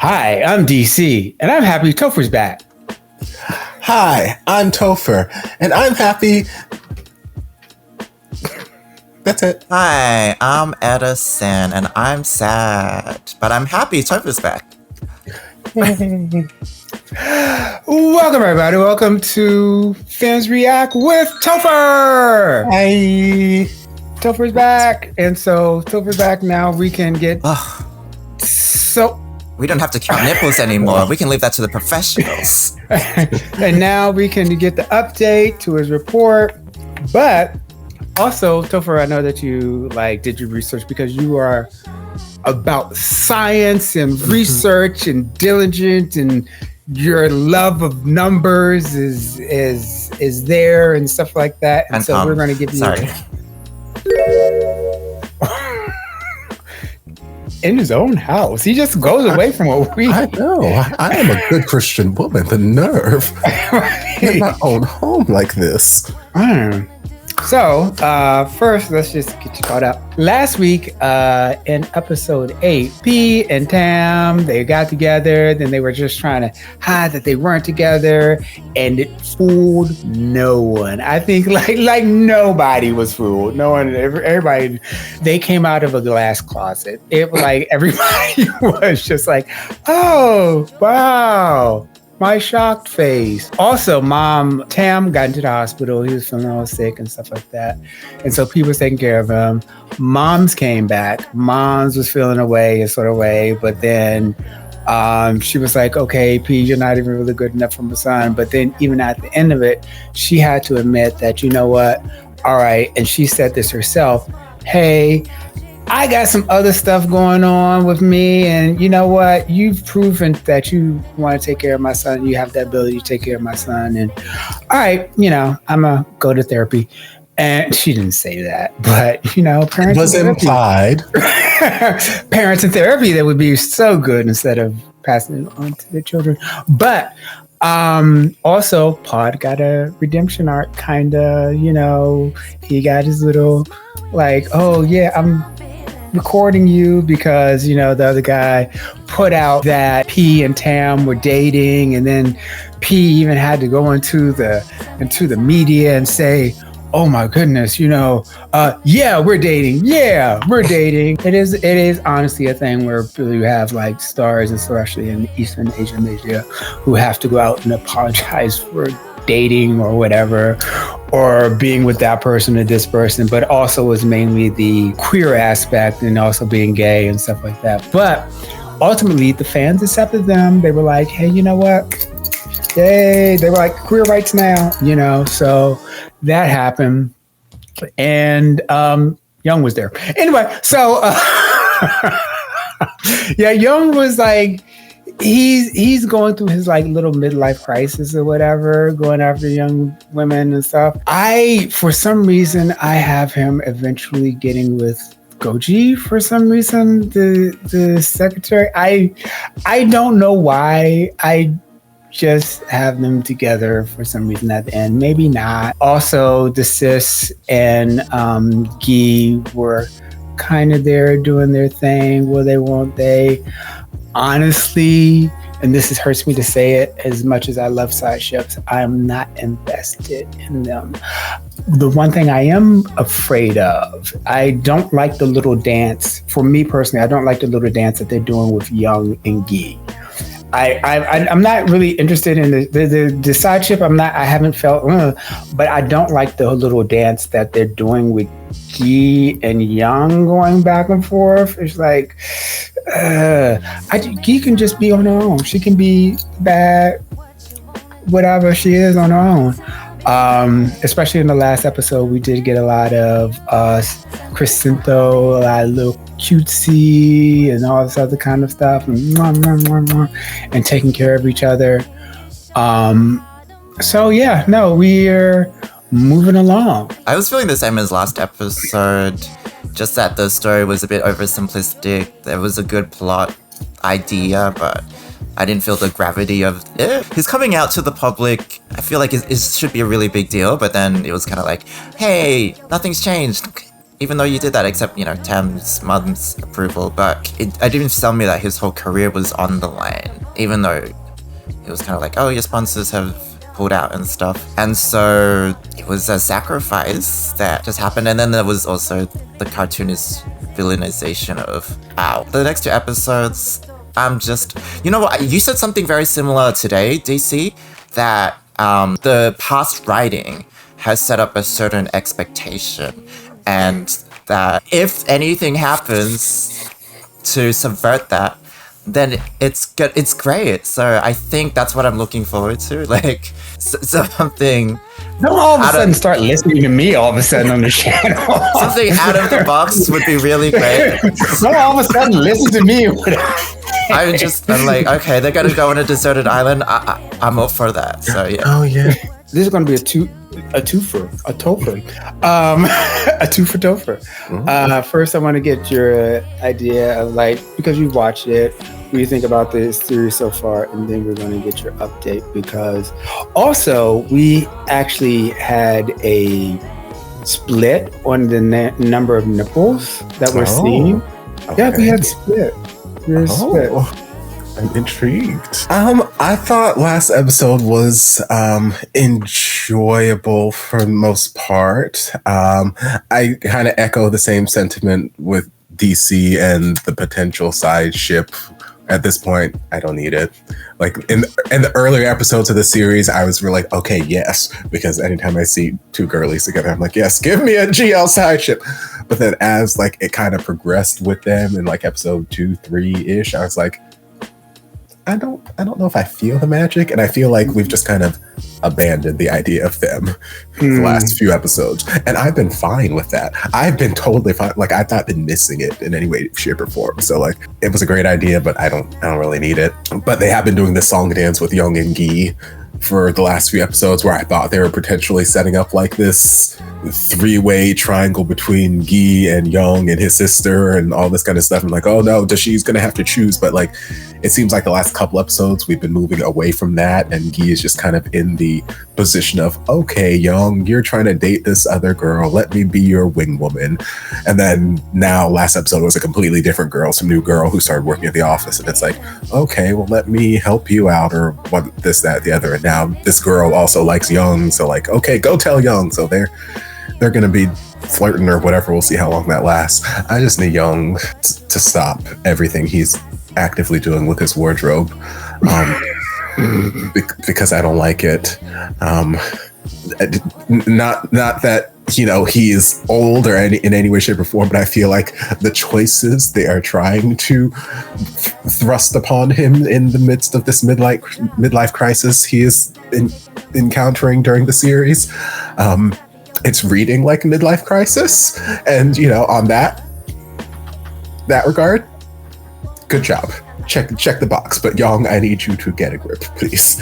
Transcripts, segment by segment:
Hi, I'm DC, and I'm happy Topher's back. Hi, I'm Topher, and I'm happy. That's it. Hi, I'm Edison, and I'm sad, but I'm happy Topher's back. Welcome, everybody. Welcome to Femmes React with Topher. Hi. Topher's back, and so Topher's back now. We can get We don't have to count nipples anymore. We can leave that to the professionals. and now we can get the update to his report. But also, Topher, I know that you did your research because you are about science and research and diligent, and your love of numbers is there and stuff like that. And so we're going to give you. Sorry. In his own house. He just goes away from what we... I know. I am a good Christian woman. The nerve. Right. In my own home like this. So, first, let's just get you caught up. Last week, in episode 8, P and Tam, they got together, then they were just trying to hide that they weren't together, and it fooled no one. I think like nobody was fooled. No one, everybody, they came out of a glass closet. It was like everybody was just like, oh, wow. My shocked face. Also, Tam got into the hospital. He was feeling all sick and stuff like that. And so people was taking care of him. Moms came back. Moms was feeling a sort of way. But then she was like, okay, P, you're not even really good enough for my son. But then even at the end of it, she had to admit that, you know what? All right. And she said this herself. Hey, I got some other stuff going on with me, and you know what? You've proven that you want to take care of my son. You have the ability to take care of my son, and all right, I'm gonna go to therapy. And she didn't say that, but parents. It was implied. Parents in therapy, that would be so good instead of passing it on to their children. But also, Pod got a redemption arc, kind of. He got his little oh yeah, I'm recording you because the other guy put out that P and Tam were dating, and then P even had to go into the media and say, oh my goodness, yeah, we're dating. It is honestly a thing where you have stars, especially in Eastern Asian media, who have to go out and apologize for dating or whatever, or being with that person or this person, but also was mainly the queer aspect and also being gay and stuff like that. But ultimately, the fans accepted them. They were like, hey, you know what? Yay. They were like, queer rights now, so that happened. And Young was there. Anyway, so yeah, Young was he's going through his little midlife crisis or whatever, going after young women and stuff. For some reason, I have him eventually getting with Goji for some reason, the secretary. I don't know why. I just have them together for some reason at the end. Maybe not. Also, the sis and Guy were kind of there doing their thing. Will they, won't they? Honestly, and hurts me to say it, as much as I love side ships, I'm not invested in them. The one thing I am afraid of, I don't like the little dance. For me personally, I don't like the little dance that they're doing with Young and Guy. I'm not really interested in the side ship. I haven't felt, but I don't like the little dance that they're doing with Guy and Young going back and forth. It's Guy can just be on her own. She can be bad, whatever she is on her own. Especially in the last episode, we did get a lot of Cricinto, a lot of little cutesy and all this other kind of stuff, and taking care of each other. So yeah, no, we're moving along. I was feeling the same as last episode, just that the story was a bit oversimplistic. There was a good plot idea, but I didn't feel the gravity of it. His coming out to the public, I feel like it should be a really big deal, but then it was kind of like, hey, nothing's changed. even though you did that, except, Tam's mom's approval, but it didn't tell me that his whole career was on the line, even though it was kind of like, oh, your sponsors have pulled out and stuff. And so it was a sacrifice that just happened. And then there was also the cartoonist villainization of Ow. The next 2 episodes, I'm just, you know what? You said something very similar today, DC, that the past writing has set up a certain expectation, and that if anything happens to subvert that, then it's good. It's great. So I think that's what I'm looking forward to. Like something. Don't all of a sudden start listening to me all of a sudden on the channel. Something out of the box would be really great. Don't all of a sudden listen to me. I'm like, okay, they're gonna go on a deserted island. I'm up for that. So yeah. Oh yeah. This is going to be a twofer. First, I want to get your idea of, like, because you watched it, what do you think about this series so far? And then we're going to get your update, because also we actually had a split on the number of nipples that we're seeing. Okay. Yeah, we had split. Split. I'm intrigued. I thought last episode was enjoyable for the most part. I kind of echo the same sentiment with DC and the potential side ship. At this point, I don't need it. Like in the earlier episodes of the series, I was really like, okay, yes, because anytime I see 2 girlies together, I'm like, yes, give me a GL side ship. But then as like it kind of progressed with them in like episode 2, 3-ish, I was like, I don't know if I feel the magic, and I feel like we've just kind of abandoned the idea of them the last few episodes, and I've been fine with that. I've been totally fine. Like, I've not been missing it in any way, shape, or form. So like, it was a great idea, but I don't really need it. But they have been doing this song dance with Young and Gi for the last few episodes, where I thought they were potentially setting up like this 3-way triangle between Gi and Young and his sister and all this kind of stuff. I'm like, oh no, she's gonna have to choose. But like, it seems like the last couple episodes we've been moving away from that, and Gi is just kind of in the position of, okay, Young, you're trying to date this other girl, let me be your wing woman. And then now last episode was a completely different girl, some new girl who started working at the office, and it's like, okay, well, let me help you out, or what, this, that, the other. And now this girl also likes Young, so like, okay, go tell Young. So they're gonna be flirting or whatever. We'll see how long that lasts. I just need Young to stop everything he's actively doing with his wardrobe, because I don't like it. Not that he is old or in any way, shape, or form, but I feel like the choices they are trying to thrust upon him in the midst of this midlife crisis he is encountering during the series, it's reading like a midlife crisis, and on that regard, good job. Check the box. But Young, I need you to get a grip, please.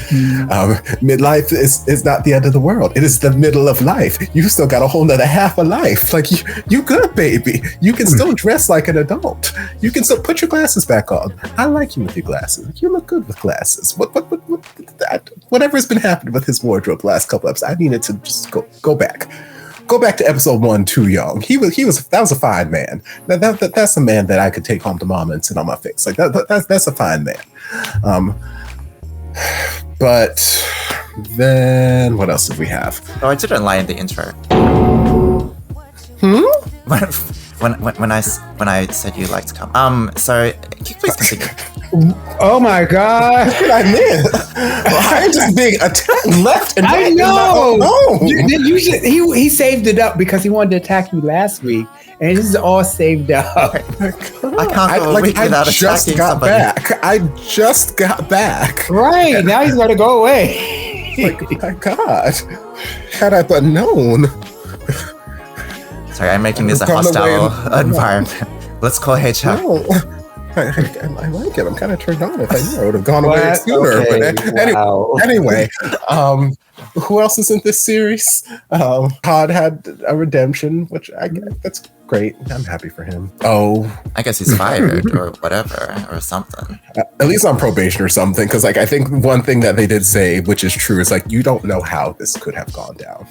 Midlife is not the end of the world. It is the middle of life. You still got a whole nother half of life. Like, you good, baby. You can still dress like an adult. You can still put your glasses back on. I like you with your glasses. You look good with glasses. Whatever's been happening with his wardrobe the last couple episodes, I needed to just go back. Go back to episode 1, too Young. That was a fine man. That's a man that I could take home to mama and sit on my face. Like that's a fine man. But then what else did we have? Oh, I didn't lie in the intro. When I said you liked to come. So can you please continue? Oh my God! That's what I meant. I'm just being attacked left and right. I know. He He saved it up because he wanted to attack you last week, and this is all saved up. I can't go a week without attacking somebody. I just got back. Right, now he's got to go away. Like, my God, had I but known. Sorry, I'm making this a hostile environment. Let's call HR. No. I like it. I'm kind of turned on. If I knew, I would have gone away sooner. Okay. But anyway, who else is in this series? Todd had a redemption, which I guess that's great. I'm happy for him. Oh, I guess he's fired or whatever or something. At least on probation or something. Because I think one thing that they did say, which is true, is like, you don't know how this could have gone down.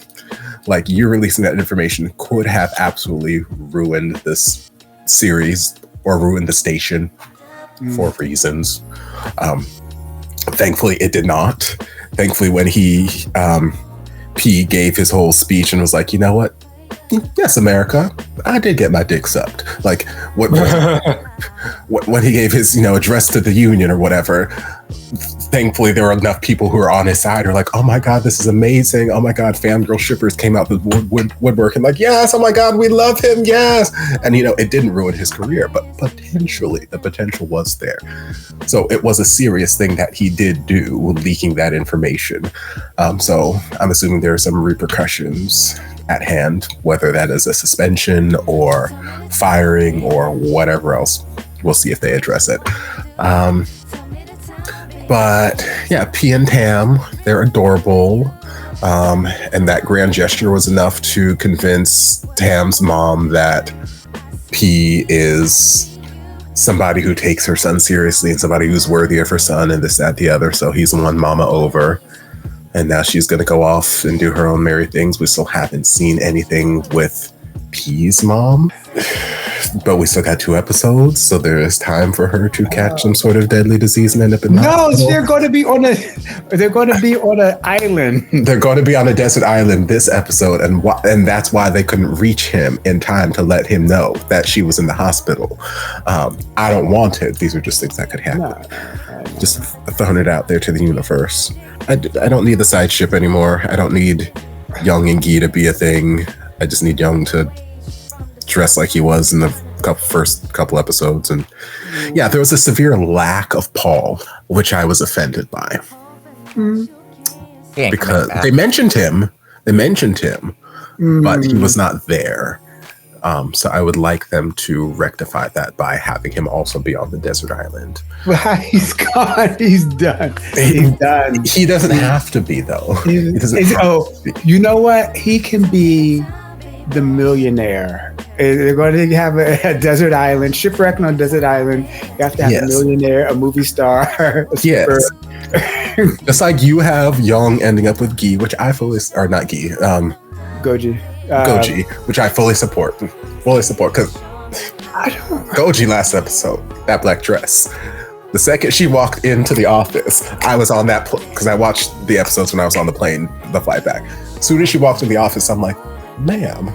Like, you releasing that information could have absolutely ruined this series or ruined the station for reasons. Thankfully, it did not. Thankfully, when P gave his whole speech and was like, you know what? Yes, America, I did get my dick sucked. Like, when he gave his, address to the union or whatever, thankfully there were enough people who were on his side who were like, oh my God, this is amazing. Oh my God, fangirl shippers came out the woodwork and like, yes, oh my God, we love him, yes. And, it didn't ruin his career, but potentially the potential was there. So it was a serious thing that he did do, leaking that information. So I'm assuming there are some repercussions at hand, whether that is a suspension or firing or whatever else. We'll see if they address it. But yeah, P and Tam, they're adorable. And that grand gesture was enough to convince Tam's mom that P is somebody who takes her son seriously and somebody who's worthy of her son and this, that, the other. So he's won mama over. And now she's going to go off and do her own merry things. We still haven't seen anything with P's mom, but we still got 2 episodes, so there is time for her to catch some sort of deadly disease and end up in the hospital. They're going to be on an island. They're going to be on a desert island this episode, and that's why they couldn't reach him in time to let him know that she was in the hospital. I don't want it. These are just things that could happen. No. Just throwing it out there to the universe. I don't need the side ship anymore. I don't need Young and Gi to be a thing. I just need Young to dress like he was in the first couple episodes. And yeah, there was a severe lack of Paul, which I was offended by. Because they mentioned him, but he was not there. So I would like them to rectify that by having him also be on the desert island. Well, he's gone. He's done. He's done. He doesn't have to be, though. He doesn't have to be. You know what? He can be the millionaire. They're going to have a desert island, shipwrecking on a desert island. You have to have a millionaire, a movie star. Yes. Just like you have Young ending up with Gi, which I fully, or not Gi, Goji. Goji, which I fully support. Because Goji last episode, that black dress. The second she walked into the office, I was on that because I watched the episodes when I was on the plane, the flight back. As soon as she walked in the office, I'm like, ma'am,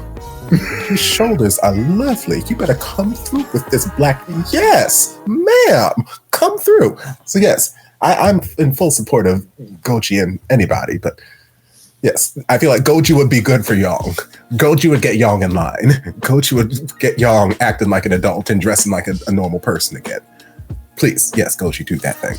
your shoulders are lovely. You better come through with this black. Yes, ma'am, come through. So yes, I'm in full support of Goji and anybody, but yes, I feel like Goji would be good for Young. Goji would get Young in line. Goji would get Young acting like an adult and dressing like a normal person again. Please, yes, Goji, do that thing.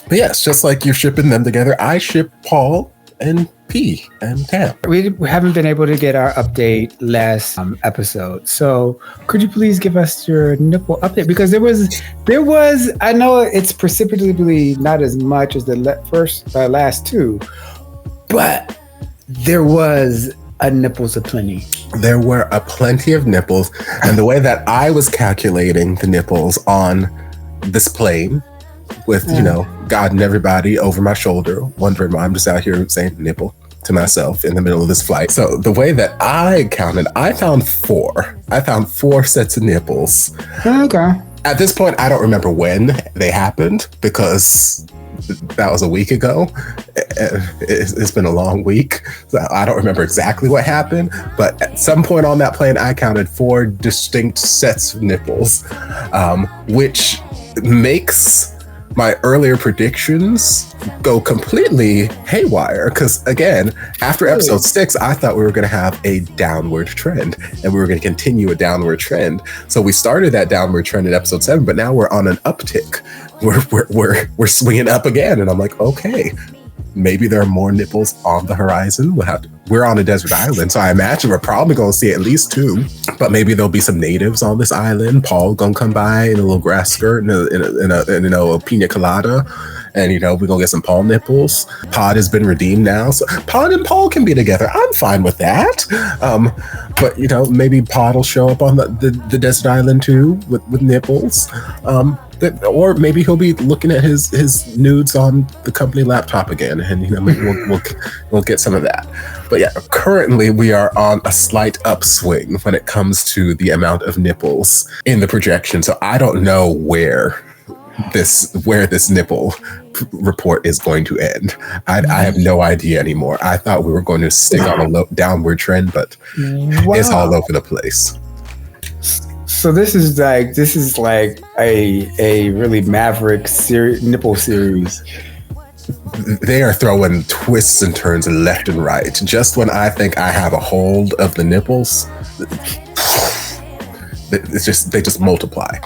But yes, just like you're shipping them together, I ship Paul and P and Tam. We haven't been able to get our update last episode. So could you please give us your nipple update? Because there was, I know it's precipitously not as much as the last 2, but there was a nipples aplenty. There were a plenty of nipples, and the way that I was calculating the nipples on this plane with, God and everybody over my shoulder, wondering why I'm just out here saying nipple to myself in the middle of this flight. So the way that I counted, I found 4. I found 4 sets of nipples. Okay. At this point, I don't remember when they happened because that was a week ago. It's been a long week. So I don't remember exactly what happened, but at some point on that plane, I counted 4 distinct sets of nipples, which makes my earlier predictions go completely haywire. Because again, after episode 6, I thought we were going to have a downward trend and we were going to continue a downward trend. So we started that downward trend in episode 7, but now we're on an uptick. We're swinging up again. And I'm like, okay, maybe there are more nipples on the horizon. We're on a desert island, so I imagine we're probably going to see at least 2. But maybe there'll be some natives on this island. Paul gonna come by in a little grass skirt and a pina colada, and we're gonna get some Paul nipples. Pod has been redeemed now, so Pod and Paul can be together. I'm fine with that. But maybe Pod will show up on the desert island too with nipples. Or maybe he'll be looking at his nudes on the company laptop again, and maybe we'll get some of that. But yeah, currently we are on a slight upswing when it comes to the amount of nipples in the projection. So I don't know where this nipple report is going to end. I have no idea anymore. I thought we were going to stick on a downward trend, but it's all over the place. So this is like a really maverick nipple series. They are throwing twists and turns left and right. Just when I think I have a hold of the nipples, they just multiply,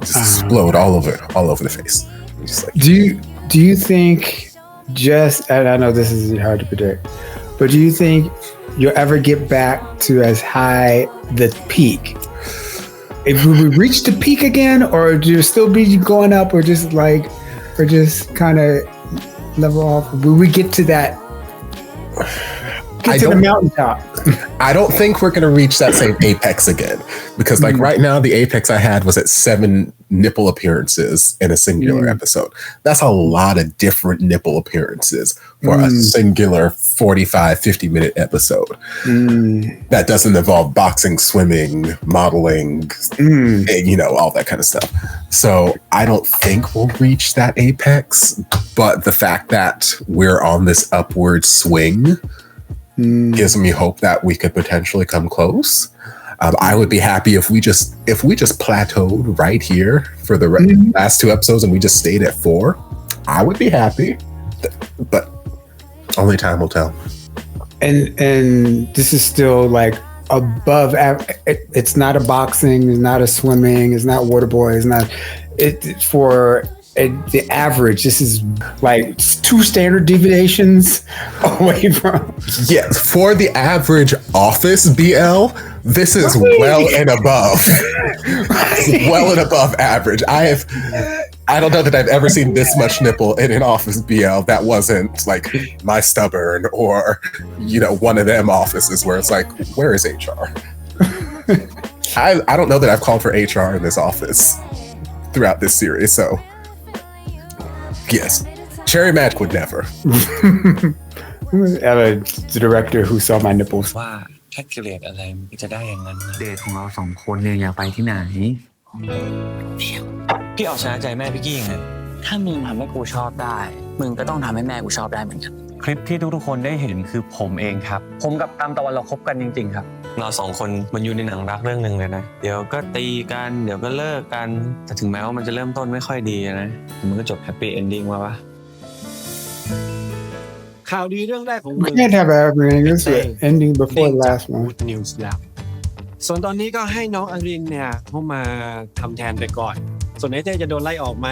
just explode all over the face. Just like, do you think and I know this is hard to predict, but do you think you'll ever get back to as high the peak? If we reach the peak again, or do you still be going up, or just kind of level off? Will we get to that? Get to the mountaintop. I don't think we're going to reach that same apex again, because like right now, the apex I had was at 7 nipple appearances in a singular episode. That's a lot of different nipple appearances for a singular 45-50 minute episode. That doesn't involve boxing, swimming, modeling, and, all that kind of stuff. So I don't think we'll reach that apex, but the fact that we're on this upward swing gives me hope that we could potentially come close. I would be happy if we just plateaued right here for the last 2 episodes and we just stayed at 4. I would be happy, but only time will tell. And this is still like above. It's not a boxing. It's not a swimming. It's not water boy. It's not. For the average, this is like 2 standard deviations away from. Yes, for the average office BL, this is well and above. Well and above average. I don't know that I've ever seen this much nipple in an office BL that wasn't like My Stubborn or one of them offices where it's like, where is HR? I don't know that I've called for HR in this office throughout this series, so yes, Cherry Magic would never. I had a director who saw my nipples. ว่าแคลคูลเลตอะไรมันจะได้อย่างนั้นนะเดทของเรา2 คนเนี่ยอยากไปที่ไหนพี่เอาชนะใจแม่พี่กี้ไงถ้ามึงทำให้กูชอบได้มึงก็ต้องทำให้แม่กูชอบได้เหมือนกันคลิปที่ทุกคนได้เห็นคือผมเองครับผมกับตามตะวันเราคบกันจริงๆครับเรา2 คนมันอยู่ในหนังรักเรื่องนึงเลยนะเดี๋ยวก็ตีกันเดี๋ยวก็เลิกกันแต่ถึงแม้ว่ามันจะเริ่มต้นไม่ค่อยดีนะมันก็จบแฮปปี้เอนดิ้งว่าปะข่าวดีเรื่องแรกของ We can't have everything. This is ending before the last one. Good news แล้วส่วนตอนนี้ก็ให้น้องอรินเนี่ยเขามาทำแทนไปก่อนส่วนไอ้เต้จะโดนไล่ออกไหม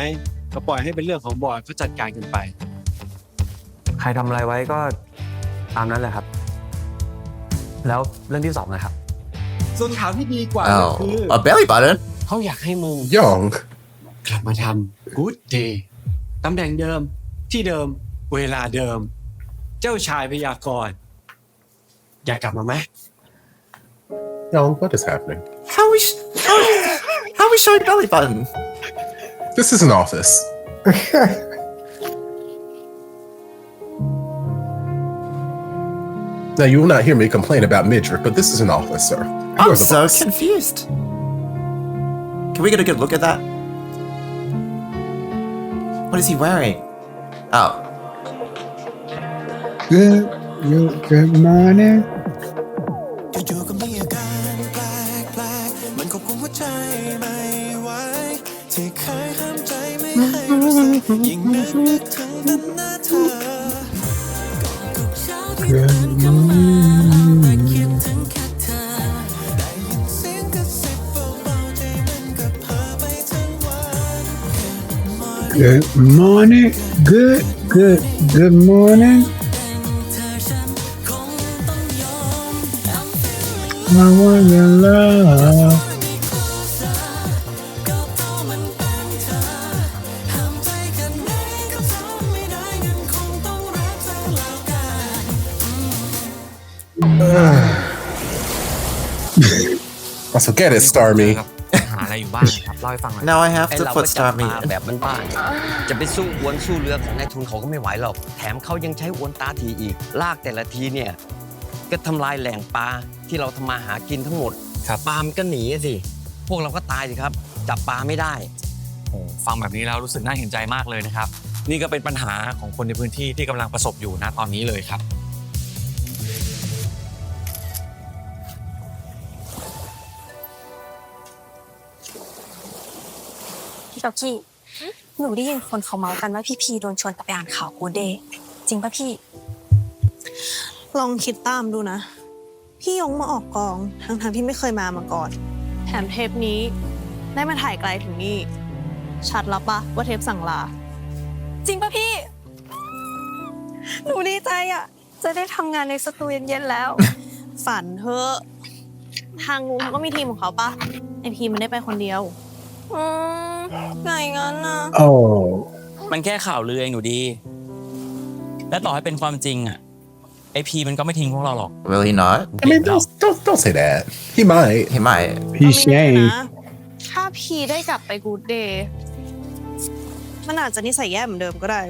ก็ปล่อยให้เป็นเรื่องของบอร์ดเขาจัดการกันไปใครทำอะไรไว้ก็ตามนั้นแหละครับแล้วเรื่องที่2นะครับส่วนข่าวที่ดีกว่าคือ a belly button เขาอยากให้มึง Young กลับมาทำ Good Day ตำแหน่งเดิมที่เดิมเวลาเดิมเจ้าชายพยากรณ์อยากกลับมาไหม Young, what is happening? how we showing belly button This is an office. Now, you will not hear me complain about midriff, but this is an office, sir. I'm so confused. Can we get a good look at that? What is he wearing? Oh. Good morning. อยู่ๆก็มีอาการแปลกๆมันควบคุมหัวใจไม่ไหวที่เคยห้ามใจไม่ให้รู้สึกยิ่งนึกถึงแต่หน้าเธอทุกเช้าที่เดินเข้ามาแต่คิดถึงแค่เธอได้ยินเสียงกระซิบเบาๆใจมันก็เพ้อไปทั้งวัน Good morning. Good morning. I want your love. So get it, Starmie. หาอะไร อยู่บ้างครับเล่าให้ฟังหน่อย Now I have ไอ to เรา put ก็จับ star ปลา meat แบบบ้านๆจะไปสู้อวนสู้เรือของนายทุนเขาก็ไม่ไหวหรอกแถมเขายังใช้อวนตาทีอีกลากแต่ละทีเนี่ยก็ทำลายแหล่งปลาที่เราทำมาหากินทั้งหมดปลามันก็หนีสิพวกเราก็ตายสิครับจับปลาไม่ได้ โอ้ฟังแบบนี้แล้วรู้สึกน่าเห็นใจมากเลยนะครับนี่ก็เป็นปัญหาของคนในพื้นที่ที่กำลังประสบอยู่นะตอนนี้เลยครับ พี่ก๊อกกี้หนูได้ยินคนเขาเมาส์กันว่าพี่พีโดนชวนไปอ่านข่าวกูเดย์จริงป่ะพี่ลองคิดตามดูนะพี่ยงมาออกกองทั้งที่ไม่เคยมาก่อนแถมเทปนี้ได้มาถ่ายไกลถึงนี่ชัดแล้วปะว่าเทปสั่งลาจริงป่ะพี่หนูดีใจอ่ะจะได้ทำงานในสตูเย็นๆแล้ว ฝันเถอะทางนู้นเขาก็มีทีมของเขาปะไอพีมันได้ไปคนเดียวไงงั้นนะ Oh. มันแค่ข่าวลือเองหนูดีและต่อให้เป็นความจริงอ่ะไอพีมันก็ไม่ทิ้งพวกเราหรอก Will he not? I mean, don't say that. He might. He might. He's shame. ถ้าพีได้กลับไปกูดเดย์มันอาจจะนิสัยแย่เหมือนเดิมก็ได้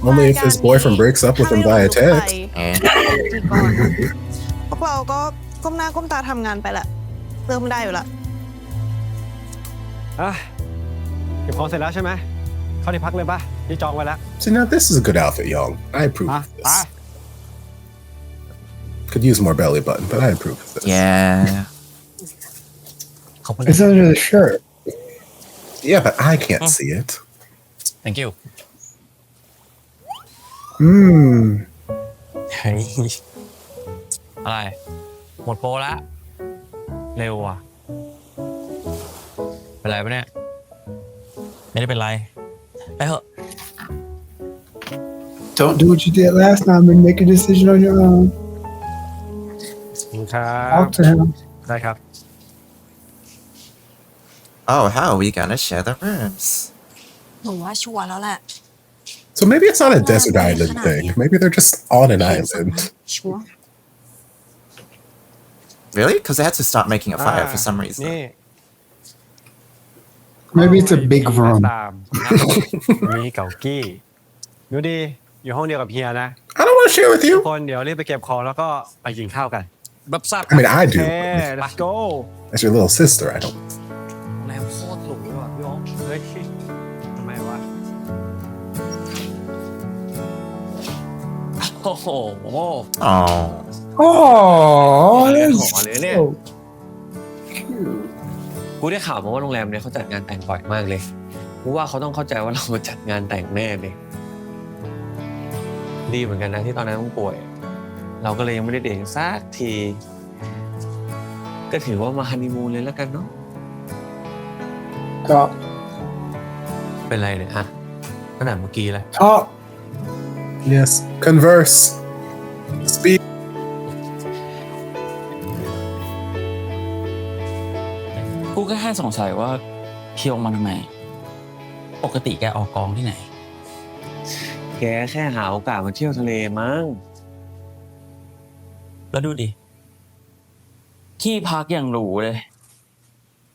Only if his boyfriend breaks up with him via text. พวกเราก็ก้มหน้าก้มตาทำงานไปแหละเริ่มได้อยู่ละ เก็บของเสร็จแล้วใช่ไหมเข้าที่พักเลยปะที่จองไว้แล้ว See, now this is a good outfit, Young. I approve of this. Could use more belly button, but I approve of this. Yeah. It's under the shirt. Yeah, but I can't see it. thank you Mmm. เฮ้ยอะไรหมดโปรละเร็วว่ะเป็นไรปะเนี่ยไม่ได้เป็นไรไปเถอะ Don't do what you did last time and make a decision on your own. ครับ Talk to him. ได้ครับ Oh, how are we gonna share the rooms? หนูว่าชัวร์แล้วแหละ So maybe it's not a desert island thing. Maybe they're just on an island. ชัวร์ Really? Because they had to stop making a fire for some reason. นี่ Maybe it's a big room. ตามมีเก่ากี้ดูดีอยู่ห้องเดียวกับเฮียนะ I don't want to share with ทุก you. คนเดี๋ยวรีบไปเก็บของแล้วก็ไปกินข้าวกัน รับทราบ I mean, I เฮ้ do. let's go As your little sister, I don't. โรงแรมโคตรหรูอ่ะพี่อ๋อง เฮ้ยทำไมวะ โอ้โห Oh. Oh, that's Oh, so cute. กูได้ข่าวมาว่าโรงแรมเนี่ยเขาจัดงานแต่งบ่อยมากเลยกูว่าเขาต้องเข้าใจว่าเรามาจัดงานแต่งแน่เลยดีเหมือนกันนะที่ตอนนั้นต้องป่วย เราก็เลยยังไม่ได้เดทสักที ก็ถือว่ามาฮันนีมูนเลยแล้วกันเนาะ Talk. เป็นไรเนี่ยฮะขนาดเมื่อกี้เลย Talk. Yes. Converse. Speak. กูก็แค่สงสัยว่าเพียวมาทำไมปกติแกออกกองที่ไหน แกแค่หาโอกาสมาเที่ยวทะเลมั้ง แล้วดูดิที่พักอย่างหรูเลย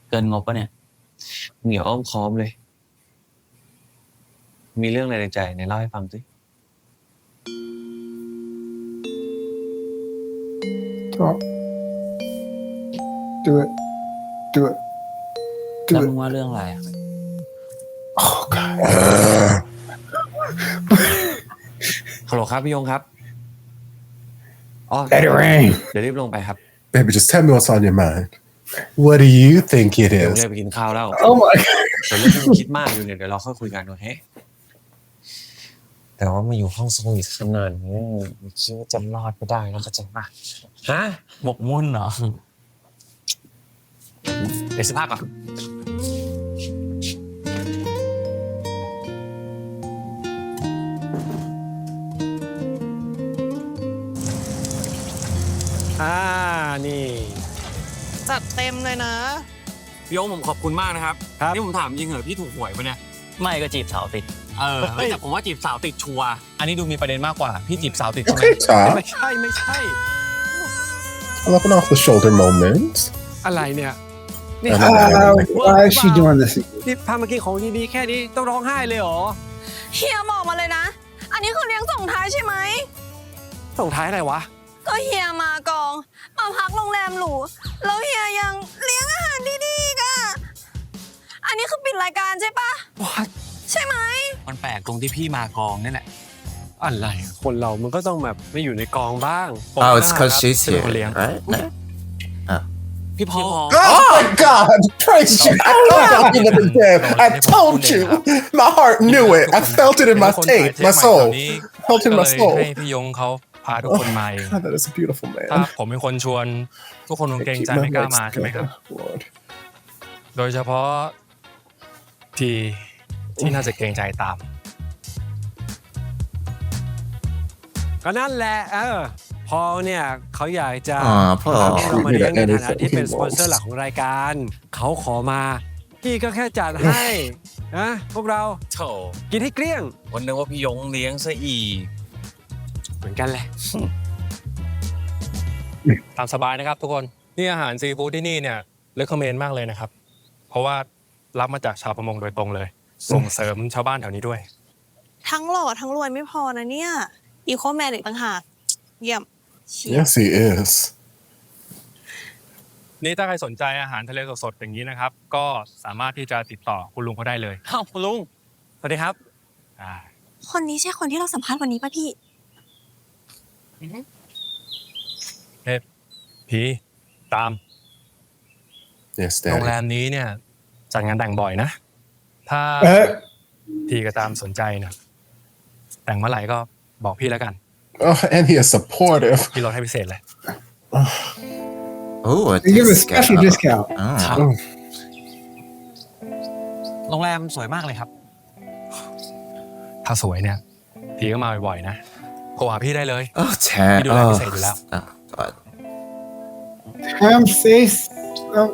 เกินงบปะเนี่ย เหนียวอ้อมค้อมเลย มีเรื่องอะไรในใจเนี่ยเล่าให้ฟังสิ Talk. Do it. Do it. แล้ว Do มึ it. งว่าเรื่องอะไรอะ Oh God. ฮัลโหลครับพี่ยงครับอ๋อ Let it rain. เดี๋ยวรีบลงไปครับ Baby, just tell me what's on your mind. What do you think it เดี๋ยว is? เรียกไปกินข้าวแล้ว Oh my God. แต่เรื่องที่มึงคิดมากอยู่เนี่ยเดี๋ยวเราค่อยคุยกันโอเคแต่ว่ามาอยู่ห้องสวีทขนาดนี้คิดว่าจะรอดไม่ได้นะเข้าใจปะฮะ หมกมุ่นเหรอ เดี๋ยวสักพักก่อน นี่ จัดเต็มเลยนะ พี่ยงผมขอบคุณมากนะครับ ครับ นี่ผมถามจริงเหรอพี่ถูกหวยปะเนี่ย ไม่ก็จีบสาวติด แต่ผมว่าจีบสาวติดชัวร์ อันนี้ดูมีประเด็นมากกว่า พี่จีบสาวติดใช่ไหม Okay, Top. ไม่ใช่ I love an off the shoulder moment. อะไรเนี่ย Why is she doing this? นี่พามากินของดีๆแค่นี้ต้องร้องไห้เลยเหรอ เฮียบอกมาเลยนะ อันนี้คือเลี้ยงส่งท้ายใช่ไหม ส่งท้ายอะไรวะ ก็เฮียมากองมาพักโรงแรมหรูแล้วเฮียยังเลี้ยงอาหารดีๆอีกอ่ะอันนี้คือปิดรายการใช่ปะ What ใช่ไหม มันแปลกตรงที่พี่มากองนี่แหละ อะไรคนเรามันก็ต้องแบบไม่อยู่ในกองบ้าง Oh, it's because she's เป็น here, คนเลี้ยง right? พี่พอ Oh my God! Praise you! I know y'all in the dead. I told you. My heart knew it. I felt it in my tape, my soul. Felt it in my ก็เลย soul. ให้พี่ยงเขาพาทุกคนมาเอง God, that is a beautiful ถ้า man. ผมเป็นคนชวนทุกคนคงเกรง Keep ใจ my ไม่กล้า legs มาใช่ไหมครับ together, Lord. โดยเฉพาะที่น่าจะเกรงใจตาม ก็นั่นแหละพอเนี่ยเขาอยากจะ พ่อ เรามาเลี้ยงในฐานะที่เป็นสปอนเซอร์หลักของรายการเขาขอมาพี่ก็แค่จัดให้นะพวกเรา โถ กินให้เกลี้ยง วันนึกว่าพี่ยงเลี้ยงซะอีก เหมือนกันแหละ ตามสบายนะครับทุกคน นี่อาหารซีฟู้ดที่นี่เนี่ยเลคคอมเมนต์มากเลยนะครับ เพราะว่ารับมาจากชาวประมงโดยตรงเลย ส่งเสริมชาวบ้านแถวนี้ด้วย ทั้งหล่อทั้งรวยไม่พอนะเนี่ยอีโคแมนอีกต่างหากเยี่ยมเชีย Yes, he is. นี่ถ้าใครสนใจอาหารทะเลสดๆอย่างนี้นะครับ ก็สามารถที่จะติดต่อคุณลุงเขาได้เลยอ้าวคุณลุงสวัสดีครับ คนนี้ใช่คนที่เราสัมภาษณ์วันนี้ป่ะพี่ พี่ตาม Yes, โรงแร Daddy. มนี้เนี่ยจัดงานแต่งบ่อยนะ ถ้าพี่ก็ตามสนใจเนี่ยแต่งเมื่อไหร่ก็บอกพี่แล้วกัน Oh, and he is supportive. พี่ลดให้พิเศษเลย Oh, a They give a special discount. Oh. โรงแรมสวยมากเลยครับ ถ้าสวยเนี่ยพี่ก็มาบ่อยๆนะโทรหาพี่ได้เลย Oh, Tam. พี่ดูแลพิเศษอยู่แล้ว God. Ham face. Oh.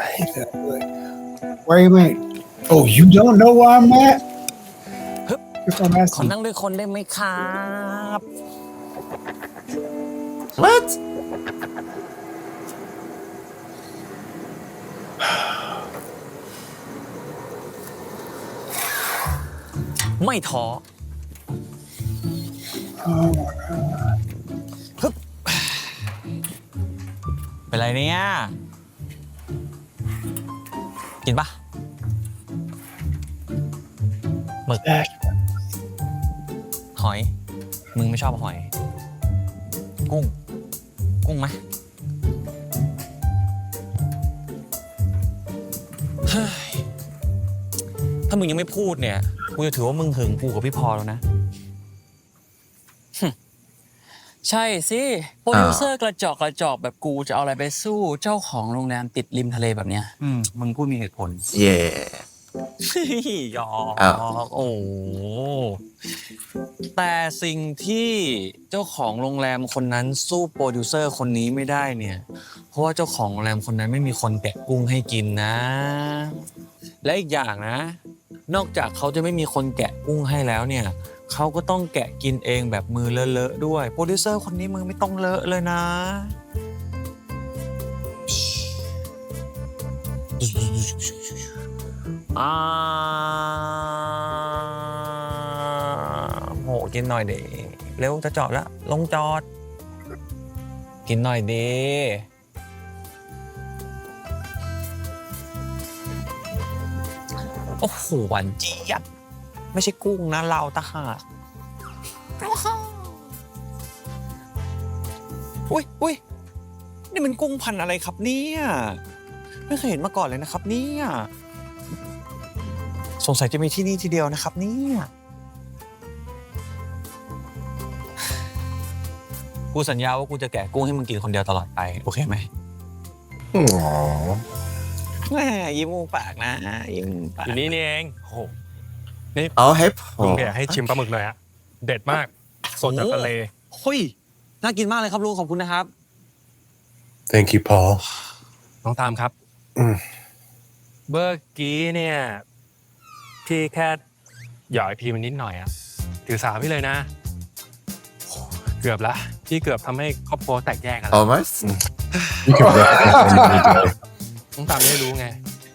I hate that. Like, where you at? Oh, you don't know where I'm at? If I'm ขอ asking. นั่งด้วยคนได้ไหมครับ What? ไม่ท้อ เป็นไรเนี่ย กินปะหมึก หอย มึงไม่ชอบหอย กุ้ง กุ้งไหมเฮ้ยถ้ามึงยังไม่พูดเนี่ย กูจะถือว่ามึงหึงกูกับพี่พอแล้วนะ ใช่สิโปรดิวเซอร์กระจอกแบบกูจะเอาอะไรไปสู้เจ้าของโรงแรมติดริมทะเลแบบเนี้ยมึงพูดมีเหตุผล Yeah. หยอกโอ้แต่สิ่งที่เจ้าของโรงแรมคนนั้นสู้โปรดิวเซอร์คนนี้ไม่ได้เนี่ยเพราะว่าเจ้าของโรงแรมคนนั้นไม่มีคนแกะกุ้งให้กินนะ และอีกอย่างนะนอกจากเขาจะไม่มีคนแกะกุ้งให้แล้วเนี่ยเขาก็ต้องแกะกินเองแบบมือเลอะๆด้วยโปรดิวเซอร์คนนี้มือไม่ต้องเลอะเลยนะโหกินหน่อยดิเร็วจะจอดแล้วลงจอดกินหน่อยดิโอ้โหหวานเจี๊ยบไม่ใช่กุ้งนะเราตะหากอุ้ยนี่มันกุ้งพันธุ์อะไรครับเนี่ยไม่เคยเห็นมาก่อนเลยนะครับเนี่ยสงสัยจะมีที่นี่ทีเดียวนะครับเนี่ยกูสัญญาว่ากูจะแกะกุ้งให้มึงกินคนเดียวตลอดไปโอเคไหม Aww. แหมยิ้มมุมปากนะยิ้มมุมปากอยู่นี่เองโหนี่ Oh, hey, ลุง Paul. อยากให้ชิมปลาหมึกหน่อยฮะเด็ดมากสดจากทะเล เฮ้ยน่ากินมากเลยครับลุงขอบคุณนะครับ Thank you, Paul. น้องตามครับเมื่อกี้เนี่ยพี่แค่หยอกไอพีมันนิดหน่อยอะถือสาพี่เลยนะโหเกือบละ ที่เกือบทำให้ครอบครัวแตกแยกกัน Almost. You can wreck anything you do. ต้องตามให้รู้ไง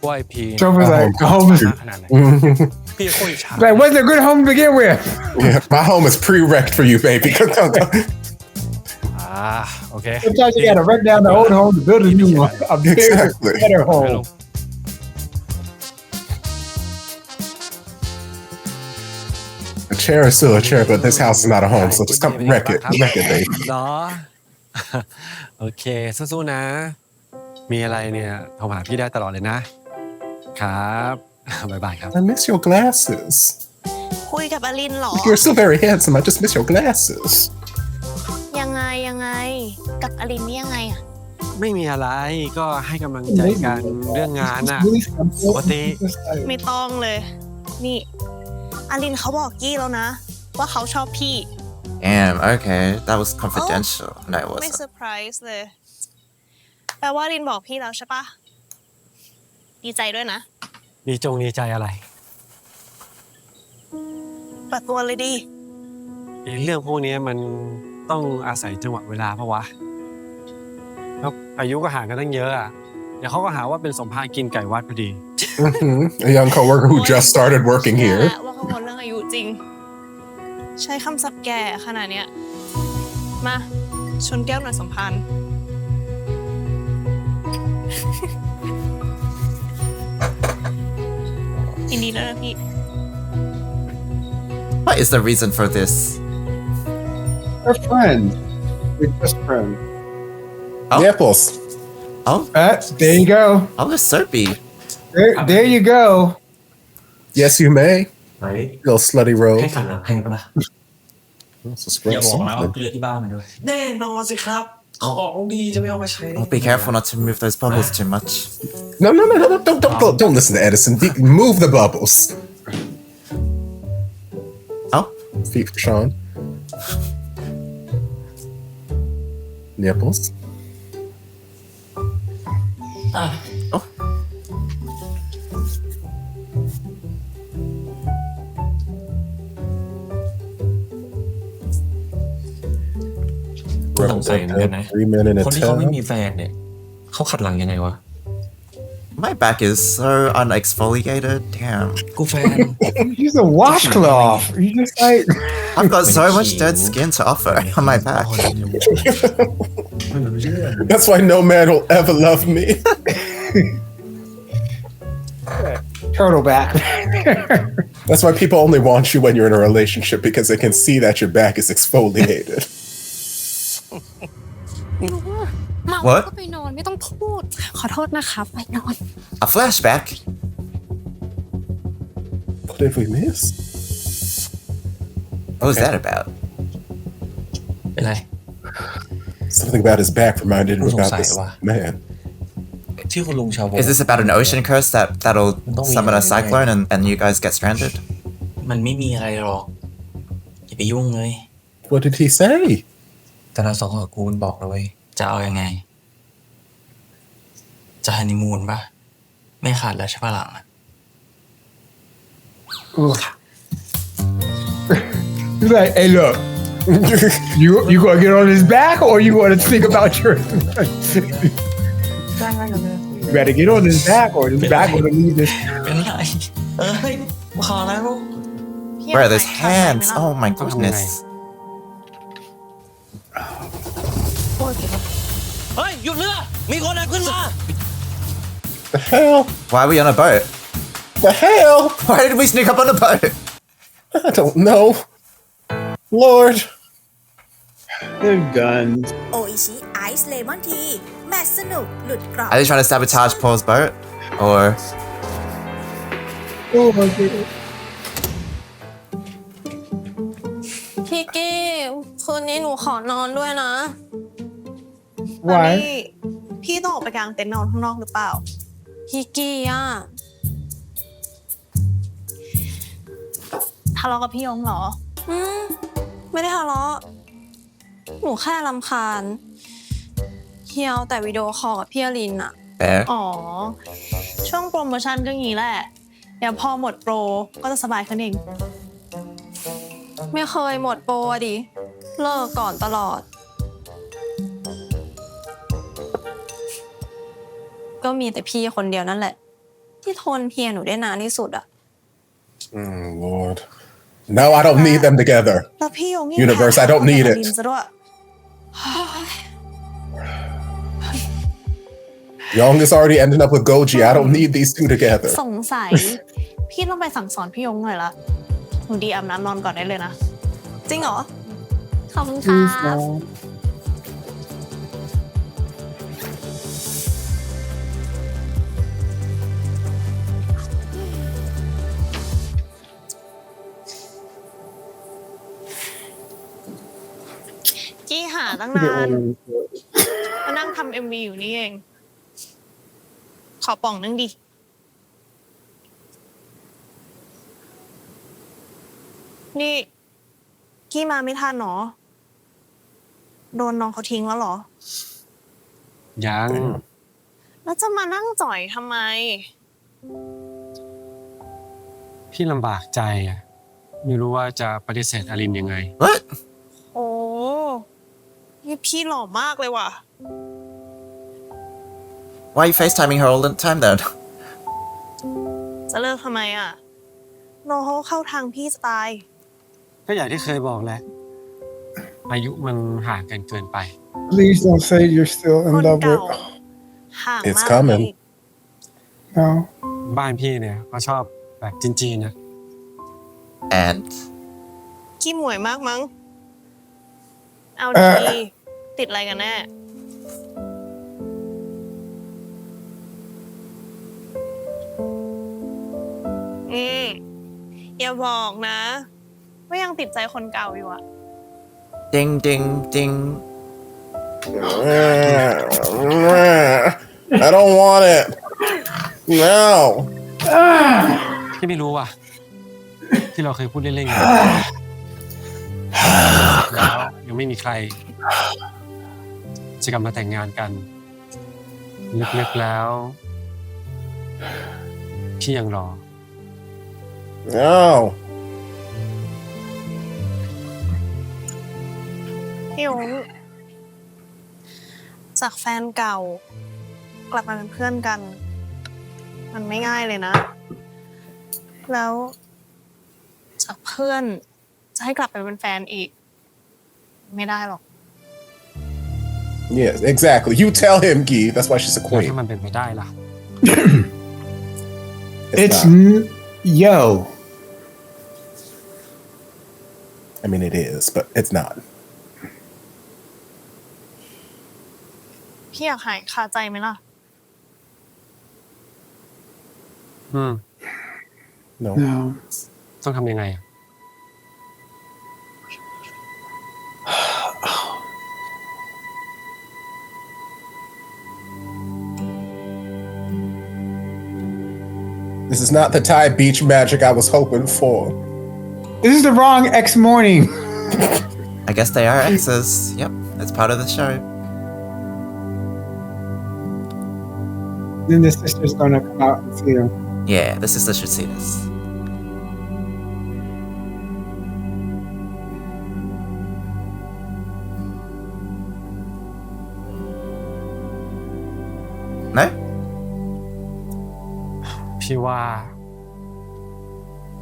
ว่าไอพี Topher's like, home is ขนาดไหนพี่โคตรอิจฉา like, what's a good home to begin with? Yeah, my home is pre-wrecked for you, baby. โอเค Sometimes you gotta wreck down the old home to build a new one, a bigger, Exactly. better home. A chair is still a chair, but this house is not a home, so just come wreck it, baby. เหรอ โอเคสู้ๆนะ มีอะไรเนี่ยโทรหาพี่ได้ตลอดเลยนะครับ บ๊ายบายครับ I miss your glasses. คุยกับอลินเหรอ You're still very handsome. I just miss your glasses. ยังไงกับอลินนี่ยังไงอะ ไม่มีอะไรก็ให้กำลังใจกันเรื่องงานน่ะ ปกติ ไม่ต้องเลย นี่อลินเขาบอกกี้แล้วนะ ว่าเขาชอบพี่ Damn. Okay, that was confidential. No, it ไม่เซอ wasn't. ร์ไพรส์เลย แปลว่าอลินบอกพี่แล้วใช่ปะดีใจด้วยนะ ดีใจอะไร เปิดตัวเลยดี เรื่องพวกนี้มันต้องอาศัยจังหวะเวลาเพราะวะแล้วอายุก็ห่างกันตั้งเยอะอ่ะเดี๋ยวเขาก็หาว่าเป็นสมภารกินไก่วัดพอดี A young coworker who just started working แน่ here. แหละว่ากังวลเรื่องอายุจริง ใช้คำศัพท์แก่ขนาดเนี้ย มาชนแก้วหน่อยสมพันธ์ ยินดีด้วยนะพี่ What is the reason for this? We're friends. We're just friends. Oh. Nipples. Oh, There you go. oh, the Serpy. There you go. Yes, you may. ไหน Little slutty ให้ rogue. ขันหลังให้ปะล่ะ That's a อย่า scrub บอกนะเอา something. เกลือที่บ้านมาด้วยแน่นอนสิครับของดีจะไม่เอามาใช้ได้ Oh, be careful not to move those bubbles too much. No, don't listen to Edison. Move the bubbles. Oh, Feet for Sean. Nipples. oh. Tôi sẵn sàng cái này. 3 men in a คนที่เขาไม่ tub. มีแฟนเนี่ยเขาขัดหลังยังไงวะ My back is so unexfoliated. Damn. กูแฟน Use a washcloth. You just like I've got so much dead skin to offer on my back. That's why no man will ever love me. turtle back. That's why people only want you when you're in a relationship because they can see that your back is exfoliated. เมา What? ก็ไปนอนไม่ต้องพูด ขอโทษนะคะไปนอน A flashback? What did we miss? What was that about? เป็นไร Something about his back reminded him Who's on about site, this wa? man. ที่คุณลุงชาวโบ Is this about an ocean curse that'll Don't summon a worry. cyclone and you guys get stranded? มันไม่มีอะไรหรอกอย่าไปยุ่งเลย What did he say? แต่เราสองคนกับกูมันบอกเลยจะเอายังไง จะฮันนีมูนปะไม่ขาดแล้วใช่ปะหลังอะ He's like, hey, look, you gonna get on his back or you gonna think about your? You better get on his back or his back gonna leave this. เป็นไรเอ้ยพอแล้ว Bro, there's hands. Oh my goodness. เฮ้ยหยุดเรือมีคนขึ้นมา The hell? Why are we on a boat? The hell? Why did we sneak up on a boat? I don't know. Lord. They're guns. โออิชิไอซ์เลมอนทีแมทสนุกหลุดกรอบ Are they trying to sabotage Paul's boat? Or Oh my goodness. พี่กี้คืนนี้หนูขอนอนด้วยนะ Why? พี่ต้องออกไปกางเต็นท์นอนข้างนอกหรือเปล่า พี่กี้อ่ะทะเลาะกับพี่ยงเหรอ ไม่ได้ทะเลาะหนูแค่รำคาญเฮียเอาแต่วิดีโอคอลกับพี่อลินอะ Fair? อ๋อ ช่วงโปรโมชั่นก็งี้แหละ เดี๋ยวพอหมดโปรก็จะสบายขึ้นเอง ไม่เคยหมดโปรอะดิ เลิกก่อนตลอด ก็มีแต่พี่คนเดียวนั่นแหละที่ทนเฮียหนูได้นานที่สุดอะ Lord. No, I don't need them together. แล้วพี่ยง Universe, I don't need it. ซะด้วย Young is already ending up with Goji. I don't need these two together. สงสัยพี่ต้องไปสั่งสอนพี่ยงหน่อยละหนูดีอาบน้ำนอนก่อนได้เลยนะจริงเหรอขอบคุณค่ะกี้หาตั้งนานมานั่งทำ MV อยู่นี่เองขอป่องนึงดินี่กี้มาไม่ทันหรอโดนน้องเขาทิ้งแล้วเหรอ ยัง แล้วจะมานั่งจ่อยทำไม พี่ลำบากใจอะไม่รู้ว่าจะปฏิเสธอลินยังไง What? โอ้นี่พี่หล่อมากเลยว่ะ Why are you FaceTiming her all the time then? จะเลิกทำไมอ่ะน้องเขาเข้าทางพี่สไตล์ ก็อย่างที่เคยบอกแหละอายุมันห่างกันเกินไป Please don't say you're still ค in น love เก่า with. ห่าง It's มาก coming เลย No. บ้านพี่เนี่ยเขาชอบแบบจีนๆนะ And ขี้หมวยมากมั้ง เอาดีติดอะไรกันแน่อย่าบอกนะว่ายังติดใจคนเก่าอยู่อะ ding ding ding. I don't want it. No. พี่ไม่รู้ว่ะที่เราเคยพูดเล่นๆกันแล้วยังไม่มีใครจะกลับมาแต่งงานกันลึกๆแล้วพี่ยังรอ No. พี่ยงจากแฟนเก่ากลับมาเป็นเพื่อนกัน มันไม่ง่ายเลยนะ แล้วจากเพื่อนจะให้กลับไปเป็นแฟนอีก ไม่ได้หรอก Yes, exactly. You tell him, Gi. That's why she's a แล้ว queen. ถ้ามันเป็นไปได้ล่ะ It's not. yo. I mean, it is, but it's not. พี่อยากหายคาใจไหมล่ะ No. No. ต้องทำยังไงอะ This is not the Thai beach magic I was hoping for. This is the wrong X morning. I guess they are exes. Yep, that's part of the show. Then the sister's gonna come out and see him. Yeah, the sister should see this. No? พี่ว่า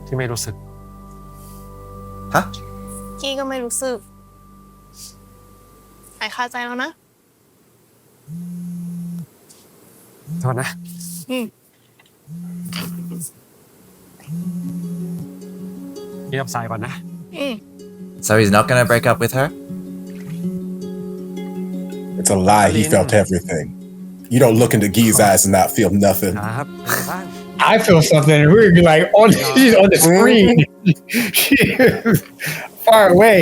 ที่ไม่รู้สึก Huh? กี้ก็ไม่รู้สึก หายคาใจแล้วนะ โทษนะ พี่รับสายก่อนนะ So he's not gonna break up with her? It's a lie. He felt everything. You don't look into Gi's eyes and not feel nothing. ครับ I feel something. We're like on she's on the screen. She is far away.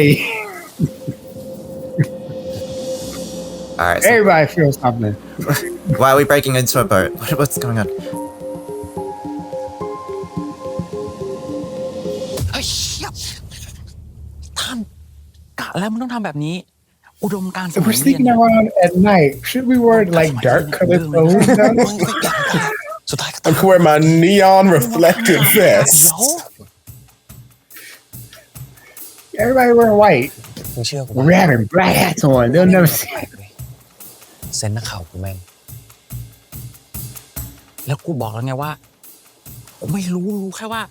Alright, so Everybody feels something. why are we breaking into a boat? What's going on? เฮ้ยเชี่ยท่านกะแล้วมันต้องทำแบบนี้ อุดมการณ์ส If มั we're ยเรียน sneaking around at night, should we wear like dark colored clothes? now? สุดท้ายก็ I can wear my neon reflective vest. Everybody wearing white. มึงเชื่อกู We're having black hats on. They'll never see. เซนนักข่าวกูแม่ง What? พี่ว่า ที่ไม่รู้สึก ต้องทำยังไงอะ What? พี่ แล้วกูบอกแล้วไงว่ากูไม่รู้แค่ว่า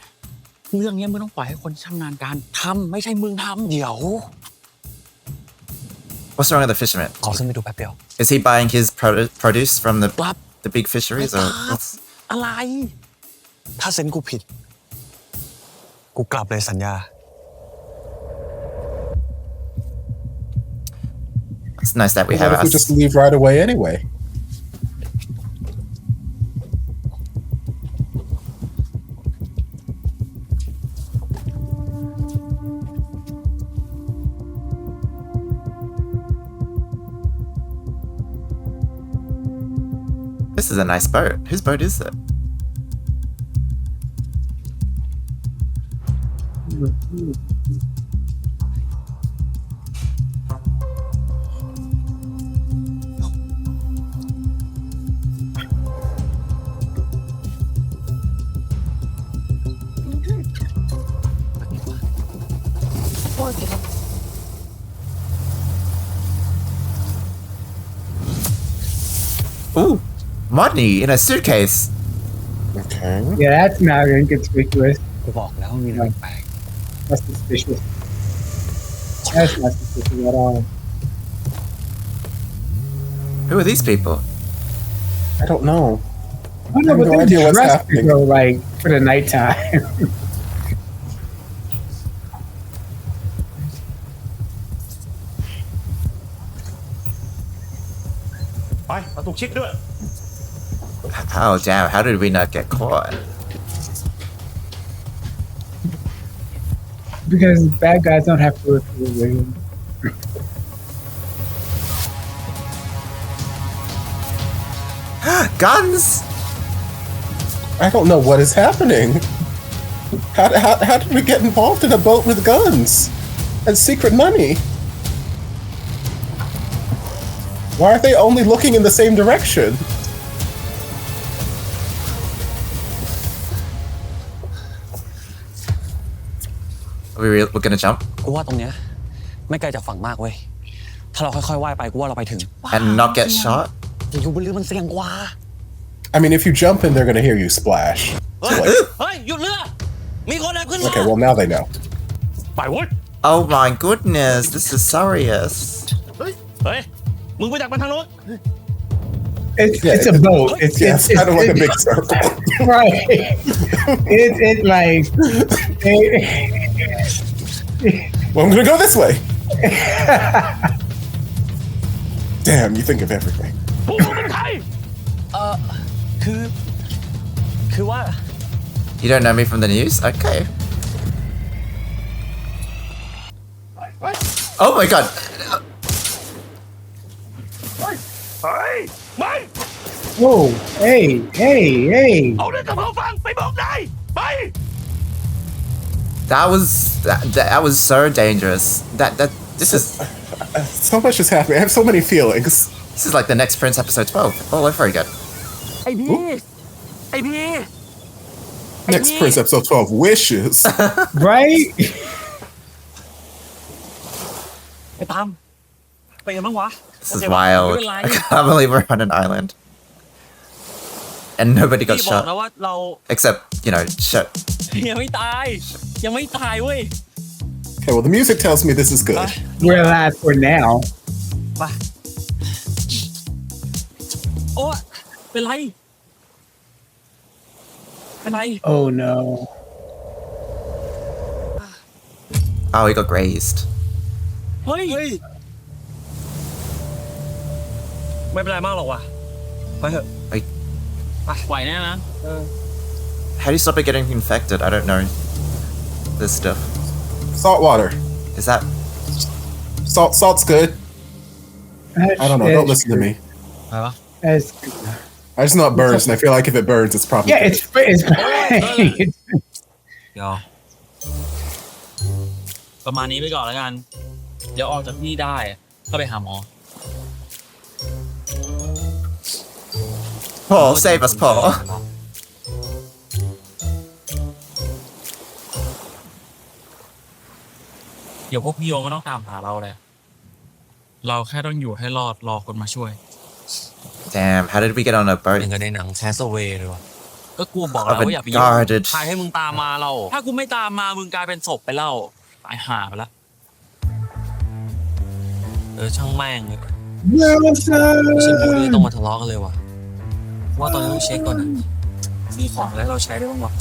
เรื่องนี้มึงต้องปล่อยให้คนชำนาญการทำไม่ใช่มึงทำเดี๋ยว What's wrong with the fisherman? ขอขึ้นไปดูแป๊บเดียว Is he buying his produce from กลับ the big fisheries or what's... อะไรถ้าเซ็นกูผิดกูกลับเลยสัญญา It's nice that we What have if we us. just leave right away anyway? This is a nice boat. Whose boat is it? Ooh, money in a suitcase. Okay. Yeah, that's not inconspicuous. กูบอกแล้วมีอะไรแปลก That's suspicious. That's not suspicious at all. Who are these people? I don't know. I don't know, but no they're idea what's dressed to happening. go like for the nighttime. ไปประตูชิดด้วย Oh damn! How did we not get caught? Because bad guys don't have to look for a reason. Guns! I don't know what is happening. How did we get involved in a boat with guns and secret money? Why are they only looking in the same direction? We're gonna jump กูว่าตรงเนี้ยไม่ไกลจากฝั่งมากเว้ยถ้าเราค่อยๆว่ายไปกูว่าเราไปถึง and not get shot. อยู่บนเรือมันเสี่ยงกว่า I mean, if you jump in, they're gonna hear you splash. So, like, เฮ้ยหยุดเรือมีคนแอบขึ้นมา okay, well now they know. ไปเว้ย Oh my goodness! This is serious. เฮ้ยมึงไปดักมันทางโน้น It's a boat. It's Yeah, it's kind of like a big circle. right. It's like Well, I'm gonna go this way. Damn, you think of everything. พวกมึงเป็นใคร คือว่า You don't know me from the news? Okay. Oh my god! เฮ้ยไม่ whoa, hey. เอาเรื่องกับเขาฟังไปบอกนายไป That was so dangerous. This is So much is happening. I have so many feelings. this is like the next Prince episode 12. Oh, very good. ไอพี่ Next Prince episode 12 wishes. Right? ไอตามเป็นยังบ้างวะ This is wild. I can't believe we're on an island. And nobody got พี่บอก shot. แล้วว่าเรา Except, shot. ยังไม่ตายเว้ย Okay, well, the music tells me this is good. We're alive for now. ไปโอ้เป็นไร Oh no. Oh, he got grazed. เฮ้ยไม่เป็นไรมากหรอกว่ะไปเถอะ Like, ไปไหวแน่นะ how do you stop it getting infected? I don't know this stuff. Salt water. Is that... Salt's good. I don't know. Don't listen to me. ไปปะ That's I just know it burns, and I feel like if it burns, it's probably yeah, good. it's fine. เดี๋ยวประมาณนี้ไปก่อนแล้วกัน เดี๋ยวออกจากนี่ได้ก็ไปหาหมอ Paul, save us, Paul. เดี๋ยวพวกพี่โยงก็ต้องตามหาเราแหละเราแค่ต้องอยู่ให้รอดรอคนมาช่วย Damn, how did we get on a boat? ยังกับในหนังแคสเวย์เลยว่ะ ก็กูบอกแล้วว่าอย่าไปยุ่ง guarded ใครให้มึงตามมาเราถ้ากูไม่ตามมามึงกลายเป็นศพไปแล้วตายห่าไปแล้วช่างแม่งเลยไม่ใช่กูที่ต้องมาทะเลาะกันเลยว่ะว่าตอนนี้ต้องเช็คก่อนนะมีของอะไรเราใช้ได้บ้างวะ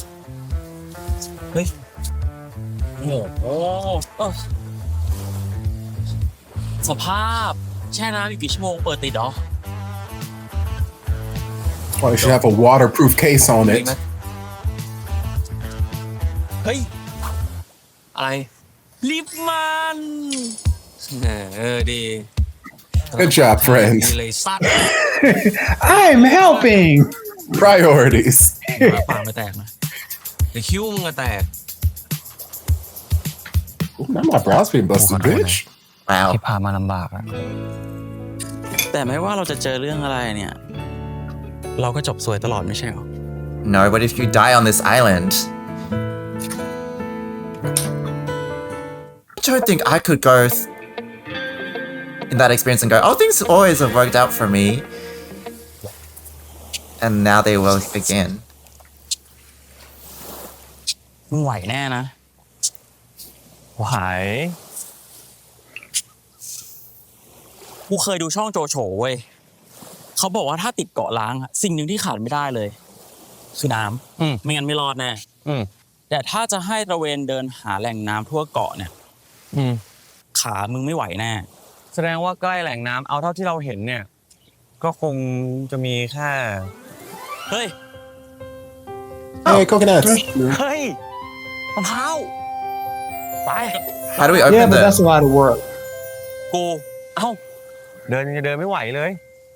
เฮ้ยโอ้โหสภาพแช่น้ำอีกกี่ชั่วโมงเปิดติดเหรอ Well, you should have a waterproof case on it. เฮ้ยอะไรลิฟต์มันดี Good job, friend. ดีเลยสัตว์ I'm helping. Priorities. ปากไม่แตกนะเดี๋ยวคิ้วมึงจะแตก Not my brows being busted, bitch. ที่ พามาลำบากอะแต่ไม่ว่าเราจะเจอเรื่องอะไรเนี่ยเราก็จบสวยตลอดไม่ใช่หรอ No, but if you die on this island, I don't think I could go in that experience and go, oh, things always have worked out for me. And now they will again. มึงไหวแน่นะไหวกูเคยดูช่องโจโฉเว้ยเขาบอกว่าถ้าติดเกาะล้างสิ่งหนึ่งที่ขาดไม่ได้เลยคือน้ำไม่งั้นไม่รอดแน่แต่ถ้าจะให้ตระเวนเดินหาแหล่งน้ำทั่วเกาะเนี่ยขามึงไม่ไหวแน่แสดงว่าใกล้แหล่งน้ำเอาเท่าที่เราเห็นเนี่ยก็คงจะมีแค่เฮ้ย Hey, coconuts. เฮ้ยมะพร้าวไป How do we Yeah, open but this? that's a lot of work. กูเอ้า เดินจะเดินไม่ไหวเลย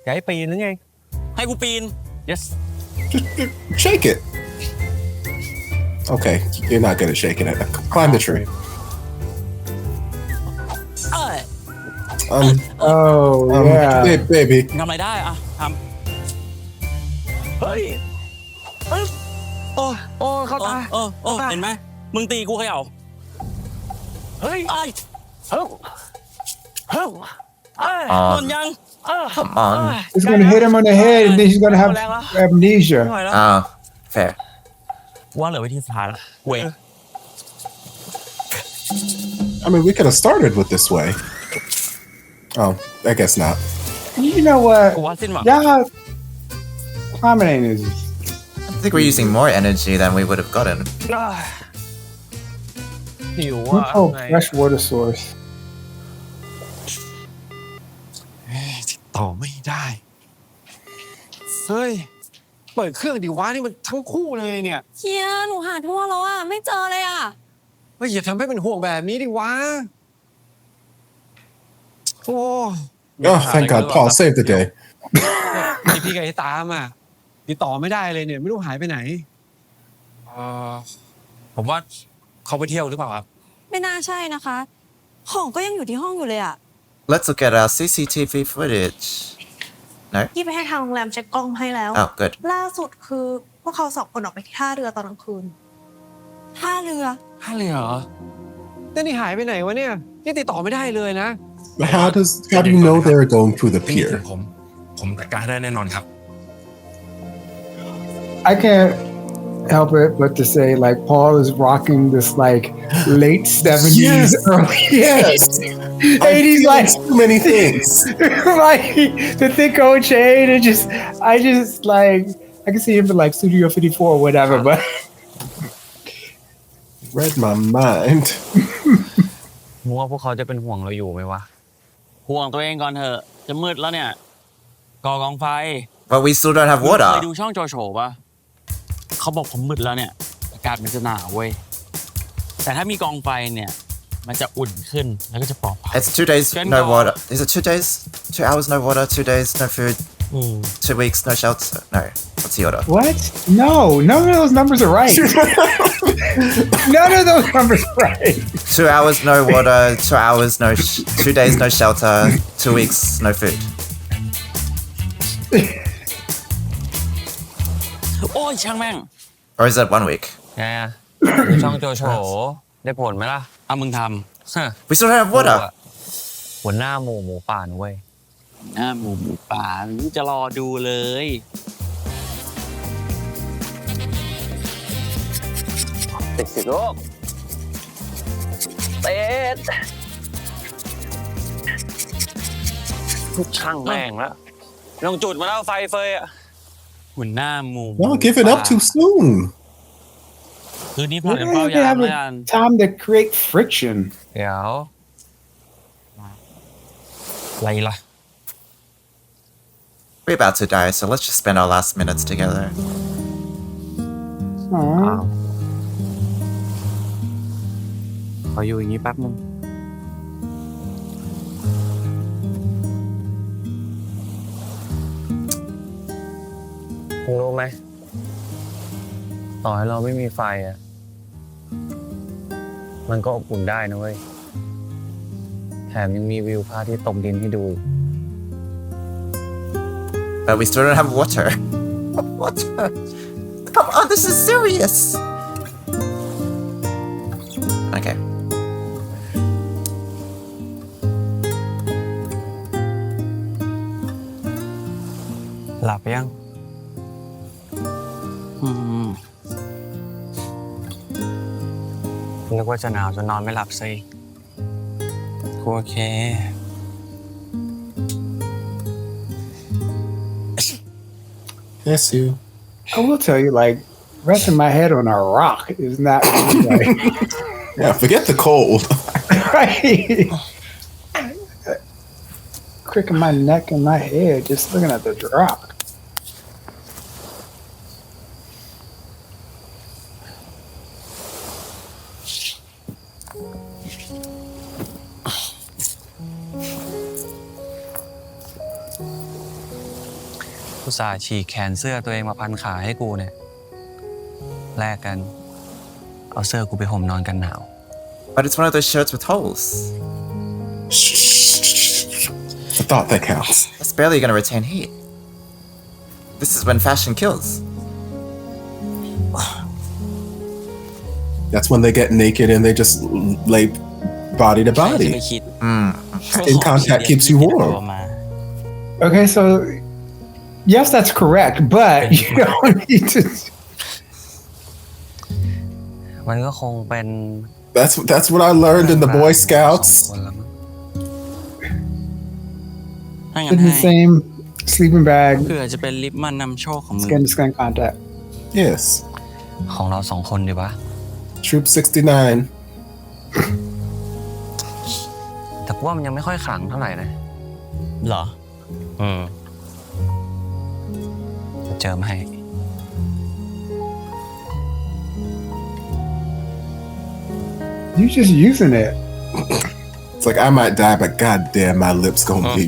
จะให้ปีนหรือไง ให้กูปีน yes Just shake it. Okay, you're not good at shaking it. Climb the tree. เอ้ย Oh, yeah. Baby. ทำอะไรได้อะทำเฮ้ยโอ้เข้าตาเห็นไหมมึงตีกูเขย่าเฮ้ยไอ้โดนยัง Come on. He's gonna hit him on the head, and then he's gonna have amnesia. Oh, fair. ว่าเหลือวิธีสุดท้ายละเว้ย I mean, we could have started with this way. Oh, I guess not. You know what? กูว่าสิ้นหวัง Y'all climate ain't easy. I think we're using more energy than we would have gotten. หิว Look อ่ะ for fresh water source. ต่อไม่ได้ เฮ้ย เปิดเครื่องดิวะนี่มันทั้งคู่เลยเนี่ย เฮียหนูหาทั่วแล้วอ่ะไม่เจอเลยอ่ะ เฮ้ยอย่าทำให้เป็นห่วงแบบนี้ดิวะ โอ้ Oh, thank God. Paul saved the day. พี่กับไอ้ตามอ่ะติดต่อไม่ได้เลยเนี่ยไม่รู้หายไปไหน ผมว่าเขาไปเที่ยวหรือเปล่าครับ ไม่น่าใช่นะคะ ของก็ยังอยู่ที่ห้องอยู่เลยอ่ะ Let's look at our CCTV footage. No? พี่ไปให้ทางโรงแรมเช็คกล้องให้แล้ว Oh, good. ล่าสุดคือพวกเขา2 คนออกไปที่ท่าเรือตอนกลางคืน ท่าเรือ เหรอ แต่นี่หายไปไหนวะเนี่ยนี่ติดต่อไม่ได้เลยนะ How do you know they were going through the นี่คือ pier? ผมจัดการได้แน่นอนครับ I can't help it but to say, like, Paul is rocking this like late 70s, Yes. early Yes. 80s, like too many things. like the thick gold chain, and I just like I can see him in like Studio 54 or whatever, but Read my mind. มึงว่าพวกเขาจะเป็นห่วงเราอยู่ไหมวะ ห่วงตัวเองก่อนเถอะ จะมืดแล้วเนี่ย ก่อกองไฟ But we still don't have เคย water. ดูช่องโจโฉป่ะเขาบอกผมมืดแล้วเนี่ย อากาศมันจะหนาวเว้ย แต่ถ้ามีกองไฟเนี่ย มันจะอุ่นขึ้น แล้วก็จะปลอดภัย It's 2 days no water. Is it 2 days? 2 hours no water, 2 days no food, 2 weeks no shelter. No, what's the order? what? No, none of those numbers are right. None of those numbers are right. 2 hours no water, 2 hours 2 days no shelter, 2 weeks no food. โอ้ยช่างแม่ง Or is that 1 week? ไงอะดูช่องโจโฉได้ผลไหมล่ะเอามึงทำ We still don't have water. หัวหน้าหมูป่านะเว้ย หน้าหมูป่าจะรอดูเลย ติดสิลูกเตะทุกช่างแม่งแล้วลองจุดมาแล้วไฟเฟยอ่ะหุ่นหน้าหมู Don't give it up too soon. คืนนี้ผ่านกันเปล่า They ยาม have แล้วกัน time to create friction. เดี๋ยวอะไรล่ะ We're about to die, so let's just spend our last minutes together. Aw. ขออยู่อย่างนี้แป๊บนึงคุณรู้ไหมต่อให้เราไม่มีไฟอ่ะมันก็อบอุ่นได้นะเว้ยแถมยังมีวิวพระอาทิตย์ตกดินให้ดู But we still don't have water. Water. Come on, this is serious. Okay. หลับยังนึกว่าจะหนาวจนนอนไม่หลับสิกูโอเค Yes, you. I will tell you, like, resting my head on a rock is not really like, Yeah, forget the cold. right? Cricking my neck and my head just looking at the rock. อุตส่าห์ฉีกแขนเสื้อตัวเองมาพันขาให้กูเนี่ยแลกกันเอาเสื้อกูไปห่มนอนกันหนาว But it's one of those shirts with holes. I thought that counts. That's barely gonna retain heat. This is when fashion kills. That's when they get naked and they just lay body to ใครจะ body. ไปคิด Skin contact keeps you warm. Okay, so yes, that's correct, but you don't need to. มันก็คงเป็น That's what I learned in the Boy Scouts. คนละมั้งถ้างั้น In the ให้ same sleeping bag, เผื่อจะเป็นลิปมันนำโชคของมึง skin to skin contact. Yes. ของเราสองคนดีปะ Troop 69. แต่ว่ามันยังไม่ค่อยขลังเท่าไหร่นะเหรอจะเจอมาให้ You just using it. It's like I might die, but goddamn, my lips gonna be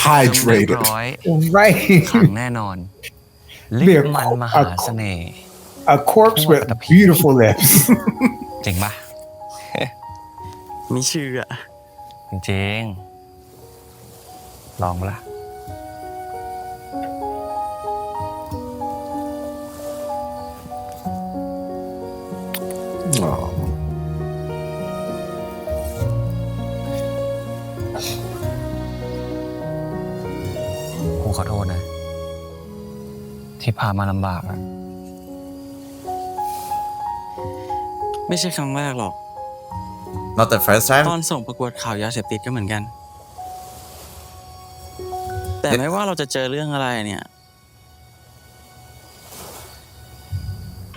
hydrated. ร้อย Right. ขลังแน่นอนลิปมันมหาเสน่ห์ A corpse with beautiful lips. จริงปะ ไม่เชื่อจริงลองปะล่ะ Oh. กูขอโทษนะ ที่พามาลำบากอะไม่ใช่ครั้งแรกหรอก Not the first ตอ time. นส่งประกวดข่าวยาเสพติดก็เหมือนกัน แต่ไม่ว่าเราจะเจอเรื่องอะไรเนี่ย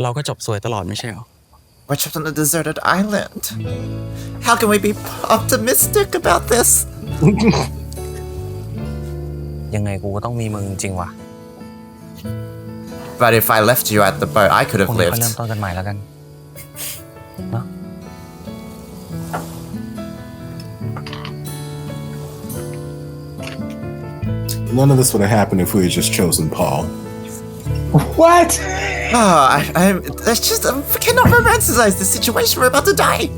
เราก็จบสวยตลอดไม่ใช่หรอ We're trapped on a deserted island. How can we be optimistic about this? ยังไงกูก็ต้องมีมึงจริงว่ะ But if I left you at the boat, I could พ have รุ่งนี้ก็ lived. เริ่มต้นกันใหม่แล้วกันเนาะ None of this would have happened if we had just chosen Paul. What? That's just, I cannot romanticize the situation. We're about to die.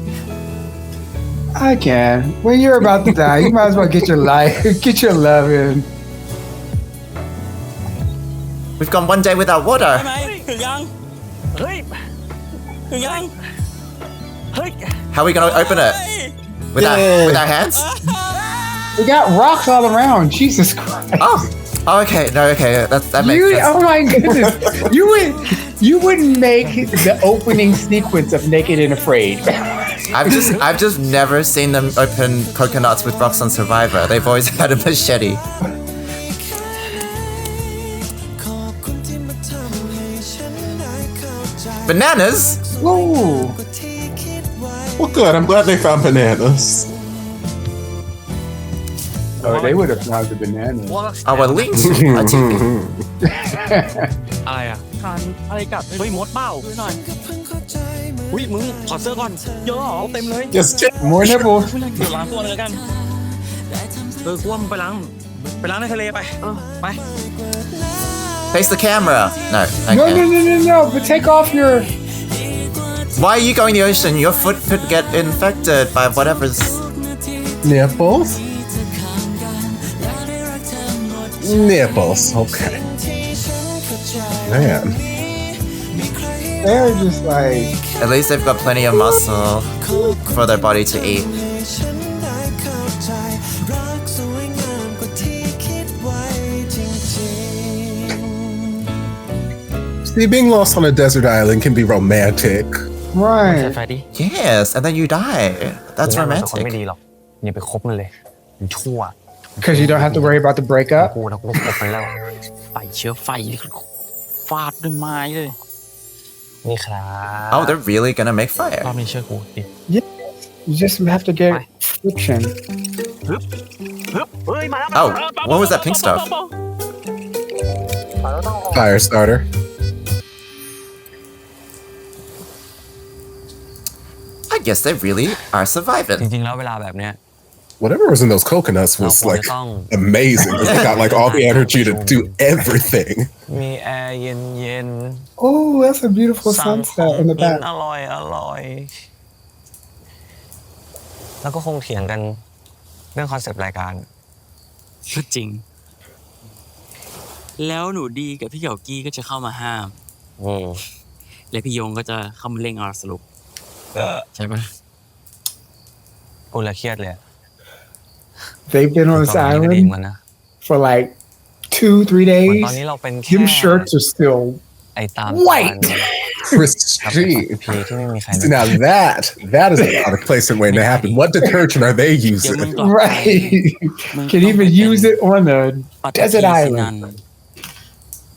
I can. When you're about to die, you might as well get your life, get your love in. We've gone one day without water. ถึงยังเฮ้ยถึงยังเฮ้ย How are we gonna open it? With Yay. our hands? We got rocks all around. Jesus Christ. Oh, okay, no, okay, that makes You, sense. oh my goodness, you wouldn't make the opening sequence of Naked and Afraid. I've just never seen them open coconuts with rocks on Survivor. They've always had a machete. Bananas? Ooh. Well, good. I'm glad they found bananas. Oh, they would have found the bananas. Oh, at least. อะไรอ่ะอะไรกัดเฮ้ยมดเปล่าหน่อยอุ้ยมึงถอดเสื้อก่อนเยอะเหรอเต็มเลย Just check. More nipples. เดี๋ยวล้างตัวเลยกันกลัวมึงไปล้างในทะเลไปไป Face the camera. No, No, okay. no. But take off your. Why are you going in the ocean? Your foot could get infected by whatever's. Nipples? Nipples. Okay. Man. They're just like. At least they've got plenty of muscle for their body to eat. See, being lost on a desert island can be romantic. Right. ไฟดิ Yes, and then you die. That's คนไม่ romantic. ดีหรอกอย่าไปคบมันเลยมันชั่ว Because you don't have to worry about the breakup. กูนะกูคบมันแล้วไฟเชื้อไฟฟาดด้วยไม้เลยนี่ครับ Oh, they're really gonna make fire. รอบนี้เชื่อกูดิ You just have to get friction. เฮ้ยมาแล้ว Oh, what was that pink stuff? Fire starter. I guess they really are จ surviving. ริงๆแล้วเวลาแบบเนี้ย Whatever was in those coconuts was like amazing. They got like all the energy to do everything. มีแอร์เย็น Oh, that's a beautiful ๆสั่งขอ sunset ง in the กิน back. อร่อยแล้วก็คงเถียงกันเรื่องคอนเซปต์รายการก็จริง แล้วหนูดีกับพี่เกี่ยวกี้ก็จะเข้ามาห้ามและพี่ยงก็จะเข้ามาเร่งเอาสรุปใช่ปะกูละเครียดเลย They've been on this ตอนนี้ก็ดี island มันนะ for like 2-3 เหมือน days. ตอนนี้เราเป็นแค่ Them shirts are still ไอ้ตาม white. Pristine. พีที่ไม่มีใคร See, now that is a product placement waiting to happen. What detergent are they using? Right. Can even use it on the desert island.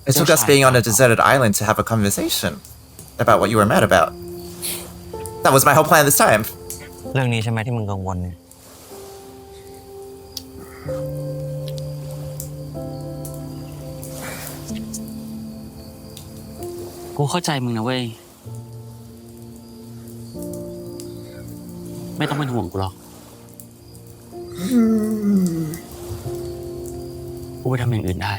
It took us being on a deserted island to have a conversation about what you were mad about. That was my whole plan this time. เรื่องนี้ใช่ไหมที่มึงกังวลเนี่ยกูเข้าใจมึงนะเว้ยไม่ต้องเป็นห่วงกูหรอกกูไปทำอย่างอื่นได้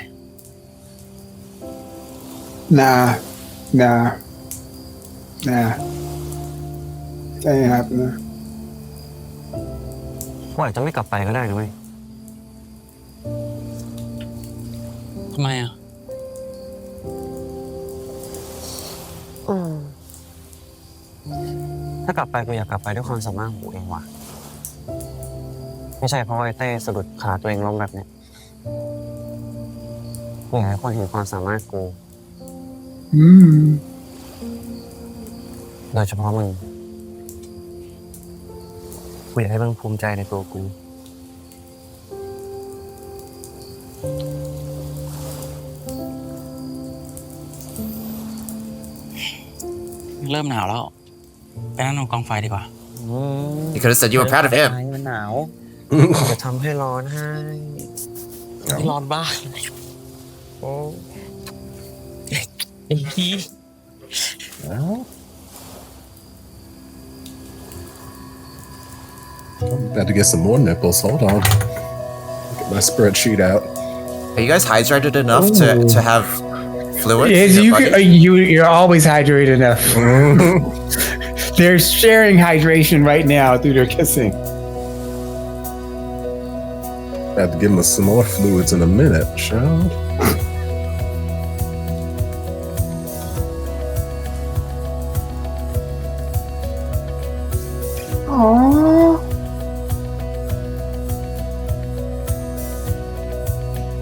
Nah. That ain't happening. กูอาจจะไม่กลับไปก็ได้นะเว้ยทำไมอ่ะถ้ากลับไปกูอยากกลับไปด้วยความสามารถของกูเองว่ะไม่ใช่เพราะว่าไอ้เต้สะดุดขาตัวเองล้มแบบเนี้ยกูอยากให้คนเห็นความสามารถกู โดยเฉพาะมึงกูอยากให้มึงภูมิใจในตัวกูเริ่มหนาวแล้วไปนั่งตรงกองไฟดีกว่า You could have said you were proud of him. มันหนาวจะทำให้ร้อนให้ร้อนบ้าโอ้ยพี่ Got to get some more nipples. Hold on. Get my spreadsheet out. Are you guys hydrated enough to have fluids? Yes, in your body? you're always hydrated enough. They're sharing hydration right now through their kissing. Have to give them some more fluids in a minute, child. Aww.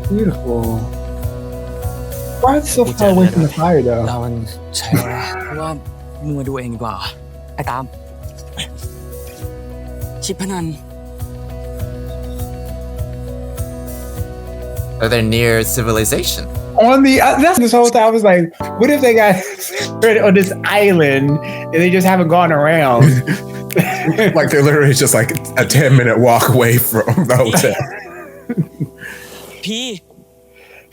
Beautiful. Why is it so far away from the fire though? เรามันใช่แล้วนะเพราะว่ามึงมาดูเองดีกว่าไอ้ตามชิปพนัน Are they near civilization? On the that's this whole time I was like, what if they got stranded on this island and they just haven't gone around? Like they're literally just like a 10-minute walk away from the hotel. พี่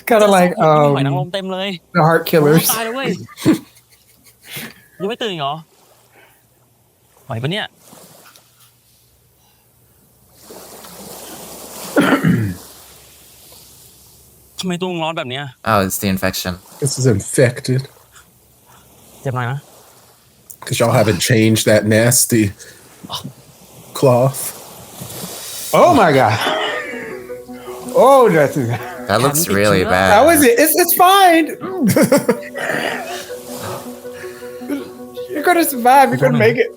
Kind of like หอยนางรมเต็มเลย the heart killers. ตายแล้วเว้ยยังไม่ตื่นอีกเหรอไหวปะเนี่ย ทำไมตัวมึงร้อนแบบเนี้ย Oh, it's the infection. This is infected เจ็บหน่อยนะ because y'all haven't changed that nasty cloth. Oh my god. Oh, That looks really bad. that was it. It's fine. You're gonna survive. You're gonna make it.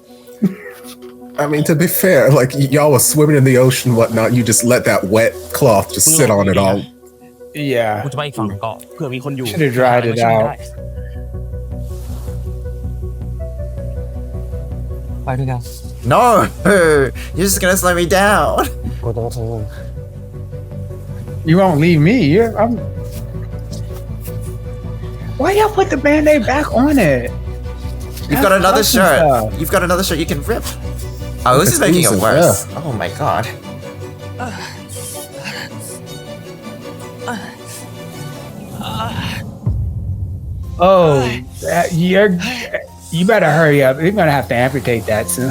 I mean, to be fair, like y'all was swimming in the ocean, whatnot. You just let that wet cloth just sit on it all. กู Yeah. จะไปอีกฝั่งเกาะเผื่อมีคนอยู่ Should have dried it out. ไปด้วยกัน No! You're just gonna slow me down. กูต้องโทร You won't leave me. Why y'all put the band-aid back on it? You've got That's another awesome shirt. stuff. You've got another shirt you can rip. Oh, this is It's making it easy, worse. Oh my god. Oh, you better hurry up. You're gonna have to amputate that soon.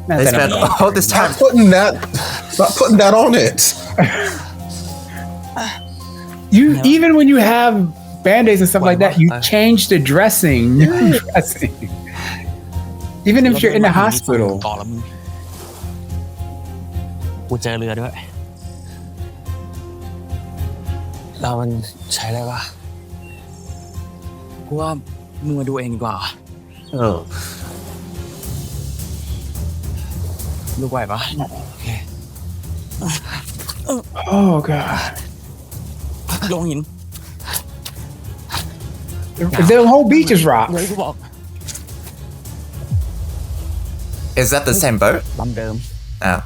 Not They that spent I'm- all this time. Stop putting that on it. Even when you have band-aids and stuff like that, you change the dressing. Dressing. Even if you're in the hospital. ต่อแล้วมึงกูเจอเรือด้วย เรามันใช้อะไรวะกูว่ามึงมาดูเองดีกว่า Oh. ลูกไหวปะ Oh god. ลงหิน The whole beach is rock. เลยกูบอก Is that the same boat? ลำเดิม Oh.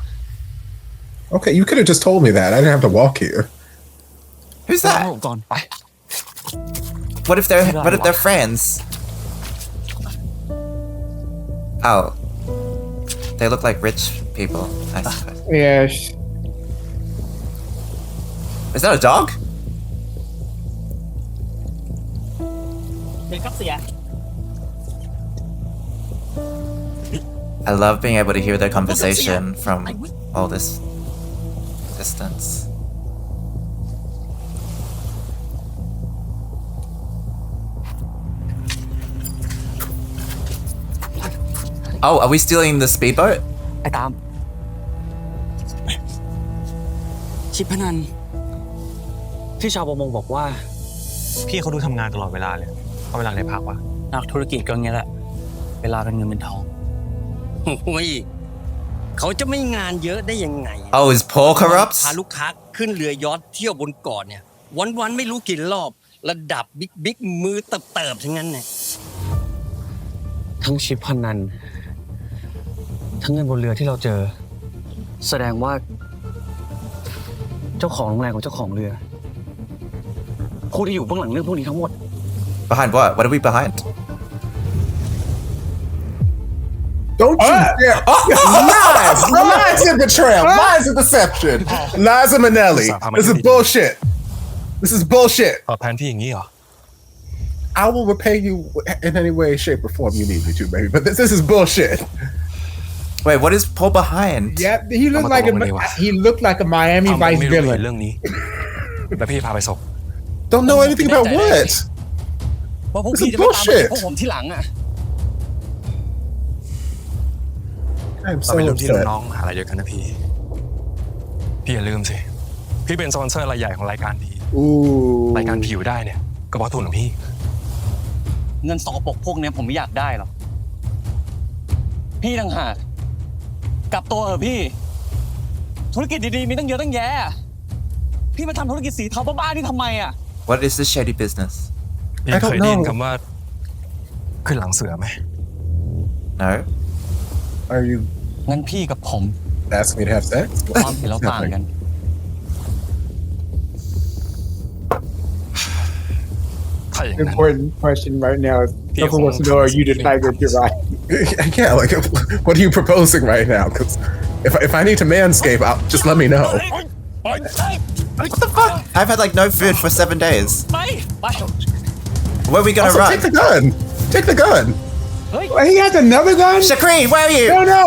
Okay, you could have just told me that. I didn't have to walk here. Who's เอา that? ก่อนไป What if they're friends? Oh. They look like rich people, I suppose. Yes. Is that a dog? เด็กครับเสีย I love being able to hear their conversation from all this distance. Oh, are we stealing the speedboat? ไอ้ตาม ชิปพนันที่ชาวประมงบอกว่า พี่เขาดูทำงานตลอดเวลาเลยเอาเวลาไหนพักวะ นักธุรกิจก็อย่างเงี้ยแหละ เวลาเป็นเงินเป็นทอง โอ้ยเขาจะไม่งานเยอะได้ยังไง Oh, is Paul corrupt? พาลูกค้าขึ้นเรือยอชท์เที่ยวบนเกาะเนี่ย วันๆไม่รู้กี่รอบ ระดับบิ๊กมือเติบๆทั้งนั้นเนี่ย ทั้งชิปพนันทั้งเงินบนเรือที่เราเจอ แสดงว่า เจ้าของโรงแรมของเจ้าของเรือผู้ที่อยู่เบื้องหลังเรื่องพวกนี้ทั้งหมด Behind what? What are we behind? Don't you dare. Lies! Lies and betrayal. Lies and deception. Lies and Manelli. This is bullshit. This is bullshit. ตอบแทนพี่อย่างนี้เหรอ I will repay you in any way, shape, or form you need me to, baby. But this is bullshit. Wait, what is Paul behind? Yeah, he looked like a Miami เอา Vice ไม่รู้เห็น villain. เรื่องนี้ แล้วพี่พาไปส่ง Don't know anything about what? ว่าพวก This พี่ is จะไม่ตามมา bullshit. พวกผมที่หลังอ่ะ I'm เรา so เป็นรุ่นพี่รุ่น upset. น้องมหาลัยเดียวกันนะพี่ พี่อย่าลืมสิ พี่เป็นสปอนเซอร์รายใหญ่ของรายการดี Ooh. รายการผิวได้เนี่ย ก็เพราะทุนของพี่ เงินสกปรกพวกเนี้ยผมไม่อยากได้หรอก พี่ต่างหากกลับตัวเถอะพี่ ธุรกิจดีๆมีตั้งเยอะตั้งแยะ พี่มาทำธุรกิจสีเทาบ้าๆนี่ทำไมอ่ะ What is this shady business? I don't เคยได้ยิน know. คำว่าขึ้นหลังเสือไหม No. Are you งั้นพี่กับผม asking me to have sex? ความเห็นเราต่างกัน ถ้าอย่างนั้น Important question right now is someone wants to know, are you the tiger giraffe? Yeah, like, what are you proposing right now? Because if I need to manscape, just let me know. What the fuck? I've had like no food for 7 days. ไป Where are we gonna Also, run? take the gun. Take the gun. He has another gun? Shakri, where are you? No.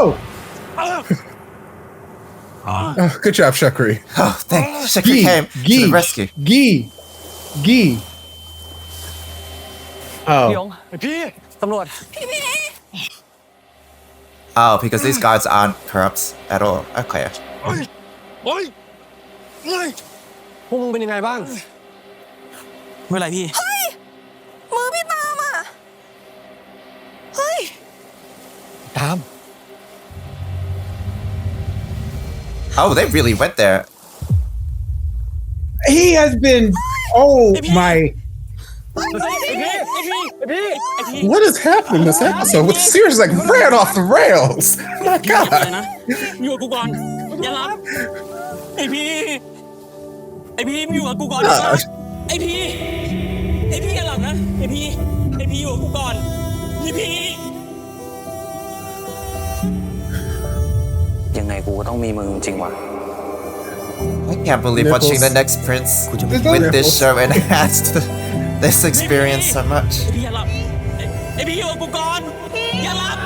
Good job, Shakri. Oh, thank Shakri came to the rescue. Gee. พี่ย Oh. งพี่ตำรวจ Oh, because these guards aren't corrupt at all. Okay. พวกมึงเป็นยังไงบ้าง เมื่อไหร่พี่ มือพี่ตามอ่ะ เฮ้ย ตาม Oh, they really went there. He has been. Oh my. What is happening this episode? With the series like ran off the rails. My อะไร God. นะ อยู่กับกูก่อน อย่ารับไอพี่มาอยู่กับกูก่อนอย่ารับไอพี่อย่าหลับนะไอพี่อยู่กับกูก่อนพี่ยังไงกูก็ต้องมีมึงจริงวะ I can't believe watching the next Prince with this show enhanced this experience so much. ไอพี่อย่าหลับไอพี่อยู่กับกูก่อนอย่าหลับ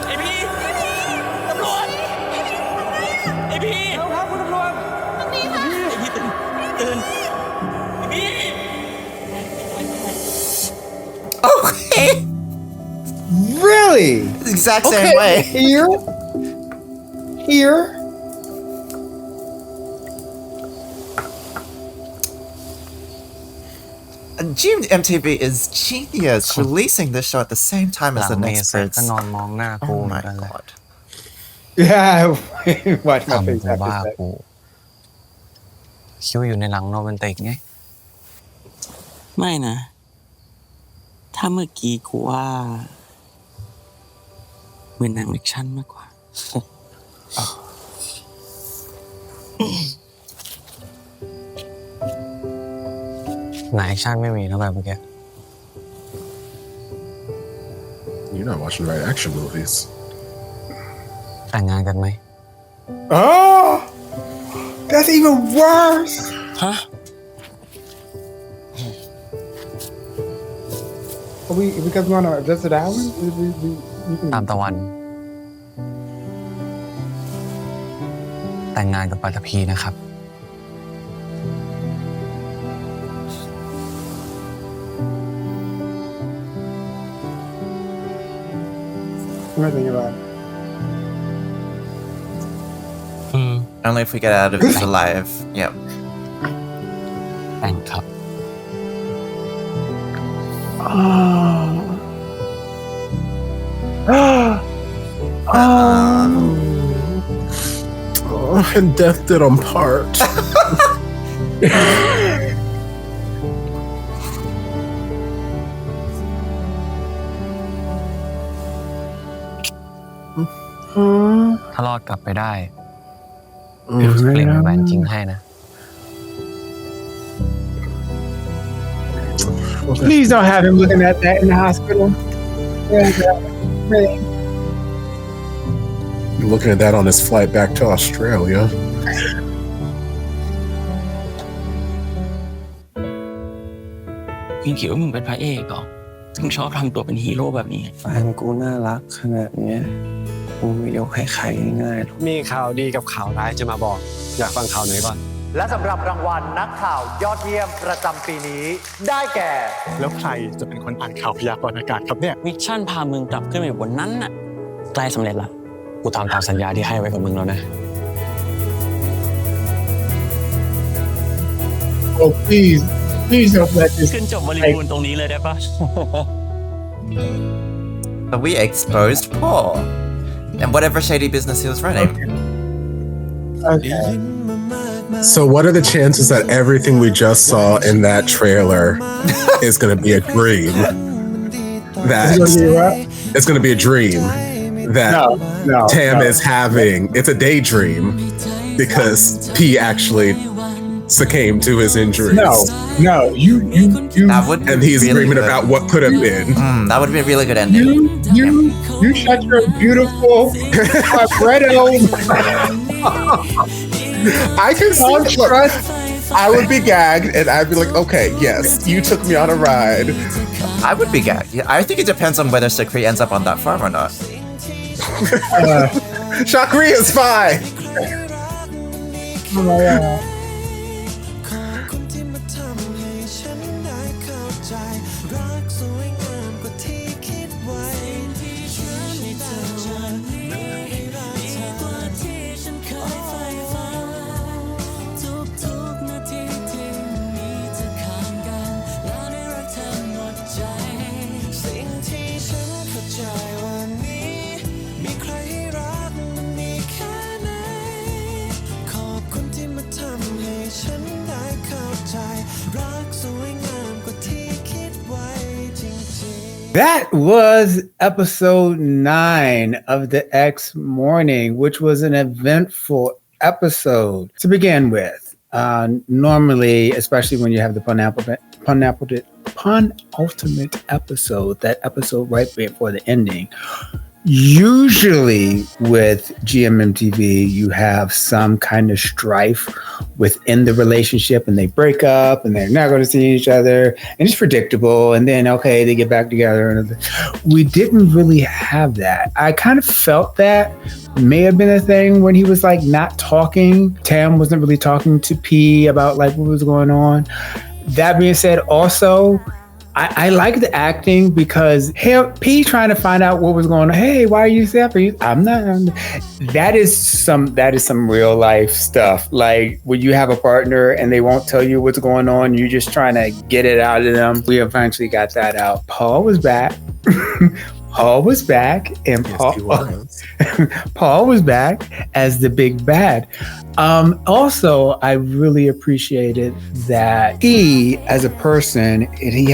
ไอพี่ตำรวจไอพี่ครับคุณตำรวจไอพี่ตื่นไอพี่ Okay. Really? Exact same way. Here. GMMTV is genius, releasing this show at the same time as the next ก็ Prince. นอนมองหน้ากู Oh เหมือ my นกันแหละ god. Yeah. Watch my ทำ face กู after บ้า that. กูคิดว่าอยู่ในหลังโรแมนติกไง ไม่นะ ถ้าเมื่อกี้กูว่าเหมือนหนังแอคชั่นมากกว่า หนังแอคชั่นไม่มีนะแบบเมื่อกี้ You're not watching the right action movies. แต่งงานกันไหม Oh, that's even worse. ฮะ Are we because we're on a desert island? We can- ตามตะวัน แต่งงานกับปัตภีนะครับ I'm gonna think about it. Only if we get out of this alive. Yep. แต่งครับ And death did them part. Oh. ถ้ารอดกลับไปได้จะเปลี่ยนเป็นแหวนจริงให้นะ Please don't have him looking at that in the hospital. Really? Looking at that on his flight back to Australia. มึงคิดว่ามึงเป็นพระเอกเหรอถึงชอบทำตัวเป็นฮีโร่แบบนี้แฟนกูน่ารักขนาดเนี้ยกูไม่ยกให้ใครง่ายๆหรอก มีข่าวดีกับข่าวร้ายจะมาบอก อยากฟังข่าวไหนก่อน และสำหรับรางวัลนักข่าวยอดเยี่ยมประจำปีนี้ ได้แก่ แล้วใครจะเป็นคนอ่านข่าวพยากรณ์อากาศครับเนี่ย มิชชั่นพามึงกลับขึ้นไปบนนั้นน่ะใกล้สำเร็จละกูทำตามสัญญาที่ให้ไว้กับมึงแล้วนะ Oh, please don't let this. ขึ้นจบบริบูรณ์ตรงนี้เลยได้ปะ So we exposed Paul and whatever shady business he was running. Okay. So what are the chances that everything we just saw in that trailer is going to be a dream? That it's going to be a dream that Tam is having. It's a daydream because P actually succumbed to his injuries. No, you. That would And he's really dreaming good. about what could have been. That would be a really good ending. You shut your beautiful vibrato. I can see. Look, I would be gagged, and I'd be like, "Okay, yes, you took me on a ride." I would be gagged. Yeah, I think it depends on whether Sakri ends up on that farm or not. Shakri is fine. Oh my God. ขอบคุณที่มาทำให้ฉันได้เข้าใจรักสวยงามกว่าที่คิดไว้ที่ฉันได้เจอไม่ให้รักเธอกว่าที่ฉันเคยใฝ่ฝันทุกนาทีที่มีเธอข้างกันแล้วได้รักเธอหมดใจสิ่งที่ฉันเข้าใจวันนี้มีใครให้รักมันมีแค่ไหนขอบคุณที่มาทำให้ฉันได้เข้าใจรักสวยงามกว่าที่คิดไว้จริงๆ That was episode 9 of the X Morning, which was an eventful episode to begin with. Normally, especially when you have the penultimate episode, that episode right before the ending, usually with GMMTV, you have some kind of strife within the relationship and they break up and they're not going to see each other and it's predictable. And then, okay, they get back together. And we didn't really have that. I kind of felt that may have been a thing when he was like not talking. Tam wasn't really talking to P about like what was going on. That being said, also, I like the acting because P trying to find out what was going on. Hey, why are you separate? That is some real life stuff. Like when you have a partner and they won't tell you what's going on, you're just trying to get it out of them. We eventually got that out. Paul was back. Paul was back, and Paul was back as the big bad. Also, I really appreciated that he, as a person, he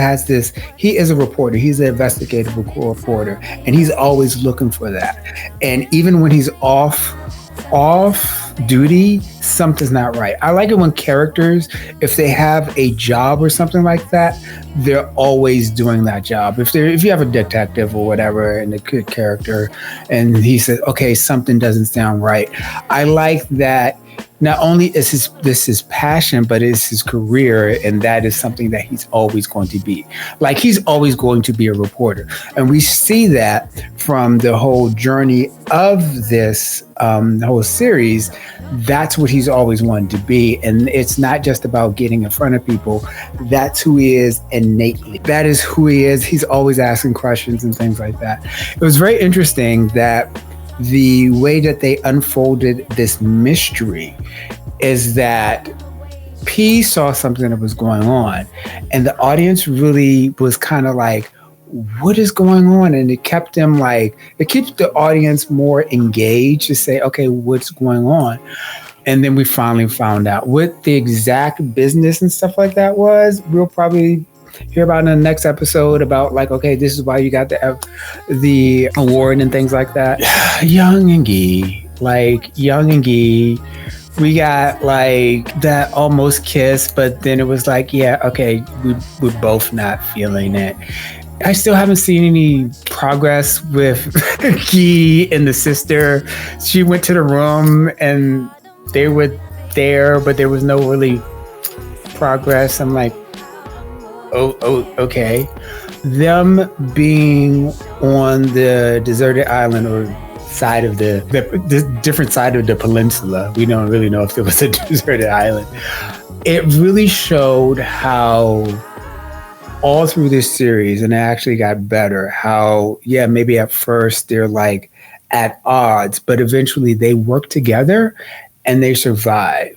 is a reporter. He's an investigative reporter, and he's always looking for that. And even when he's off duty, something's not right. I like it when characters, if they have a job or something like that, they're always doing that job. If you have a detective or whatever and a good character and he says, okay, something doesn't sound right. I like that not only is this his passion, but it's his career, and that is something that he's always going to be. Like he's always going to be a reporter. And we see that from the whole journey of this whole series. That's what he's always wanted to be. And it's not just about getting in front of people. That's who he is innately. That is who he is. He's always asking questions and things like that. It was very interesting that the way that they unfolded this mystery is that P saw something that was going on and the audience really was kind of like, what is going on? And it keeps the audience more engaged to say, okay, what's going on? And then we finally found out what the exact business and stuff like that was. We'll probably hear about in the next episode about like, okay, this is why you got the award and things like that. Young and Gee. We got like that almost kiss, but then it was like, yeah, okay, we're both not feeling it. I still haven't seen any progress with Gee and the sister. She went to the room and they were there, but there was no really progress. I'm like, oh, okay. Them being on the deserted island or side of the different side of the peninsula. We don't really know if it was a deserted island. It really showed how all through this series, and it actually got better, how, yeah, maybe at first they're like at odds, but eventually they work together and they survive.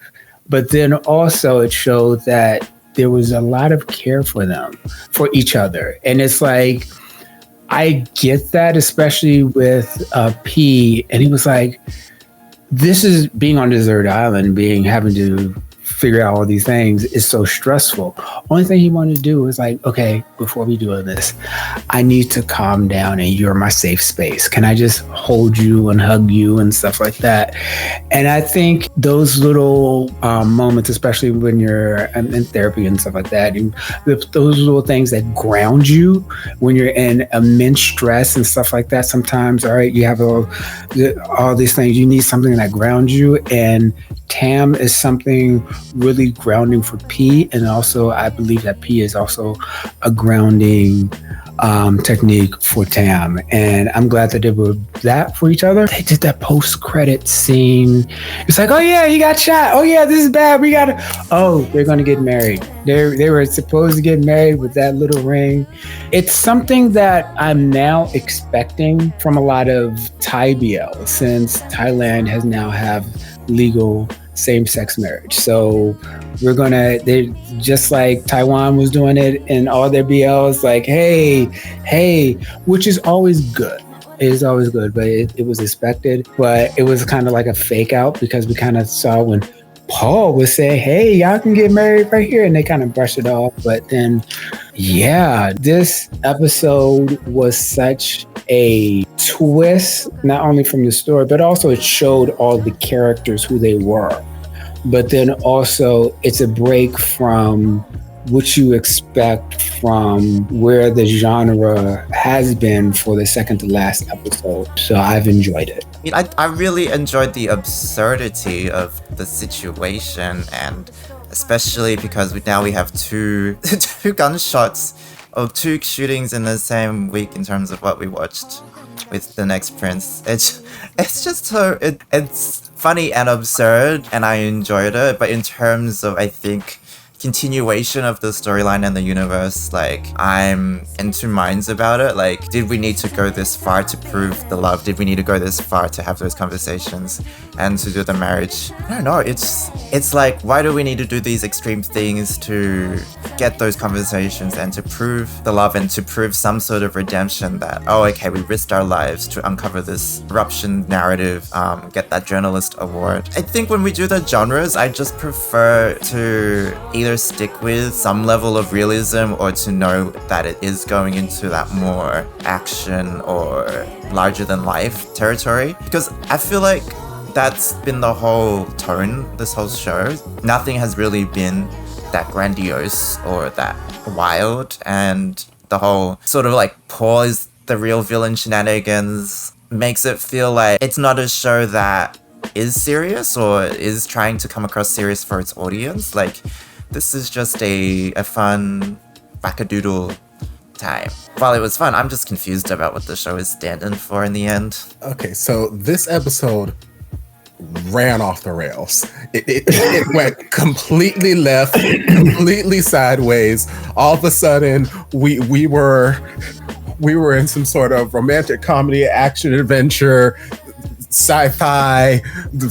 But then also it showed that there was a lot of care for them, for each other. And it's like, I get that, especially with P. And he was like, this is being on desert island, having to figure out all these things is so stressful. Only thing he wanted to do was like, okay, before we do all this, I need to calm down and you're my safe space. Can I just hold you and hug you and stuff like that? And I think those little moments, especially when you're in therapy and stuff like that, those little things that ground you when you're in immense stress and stuff like that. Sometimes, all right, you have all these things, you need something that grounds you, and Tam is something really grounding for P, and also I believe that P is also a grounding technique for Tam, and I'm glad that they were that for each other. They did that post-credit scene. It's like, oh yeah, he got shot. Oh yeah, this is bad. They're gonna get married. They were supposed to get married with that little ring. It's something that I'm now expecting from a lot of Thai BL, since Thailand has now have legal same-sex marriage. So they just like Taiwan was doing it in all their BLs, like, hey, which is always good. It is always good, but it was expected. But it was kind of like a fake out, because we kind of saw when Paul would say, hey, y'all can get married right here, and they kind of brushed it off. But then, yeah, this episode was such a twist, not only from the story, but also it showed all the characters who they were. But then also it's a break from what you expect from where the genre has been for the second to last episode. So I've enjoyed it. I really enjoyed the absurdity of the situation, and especially because we have two gunshots or two shootings in the same week in terms of what we watched with The Next Prince. It's just so it's funny and absurd, and I enjoyed it. But in terms of, I think, continuation of the storyline and the universe, like, I'm in two minds about it. Like, did we need to go this far to prove the love? Did we need to go this far to have those conversations and to do the marriage? I don't know. It's like, why do we need to do these extreme things to get those conversations and to prove the love and to prove some sort of redemption that, oh, okay, we risked our lives to uncover this corruption narrative, get that journalist award. I think when we do the genres, I just prefer to either stick with some level of realism or to know that it is going into that more action or larger than life territory, because I feel like that's been the whole tone this whole show. Nothing has really been that grandiose or that wild, and the whole sort of like Paul is the real villain shenanigans makes it feel like it's not a show that is serious or is trying to come across serious for its audience. Like, this is just a fun wackadoodle time. While it was fun, I'm just confused about what the show is standing for in the end. Okay, so this episode ran off the rails. It went completely left, completely sideways. All of a sudden, we were in some sort of romantic comedy, action adventure, sci-fi,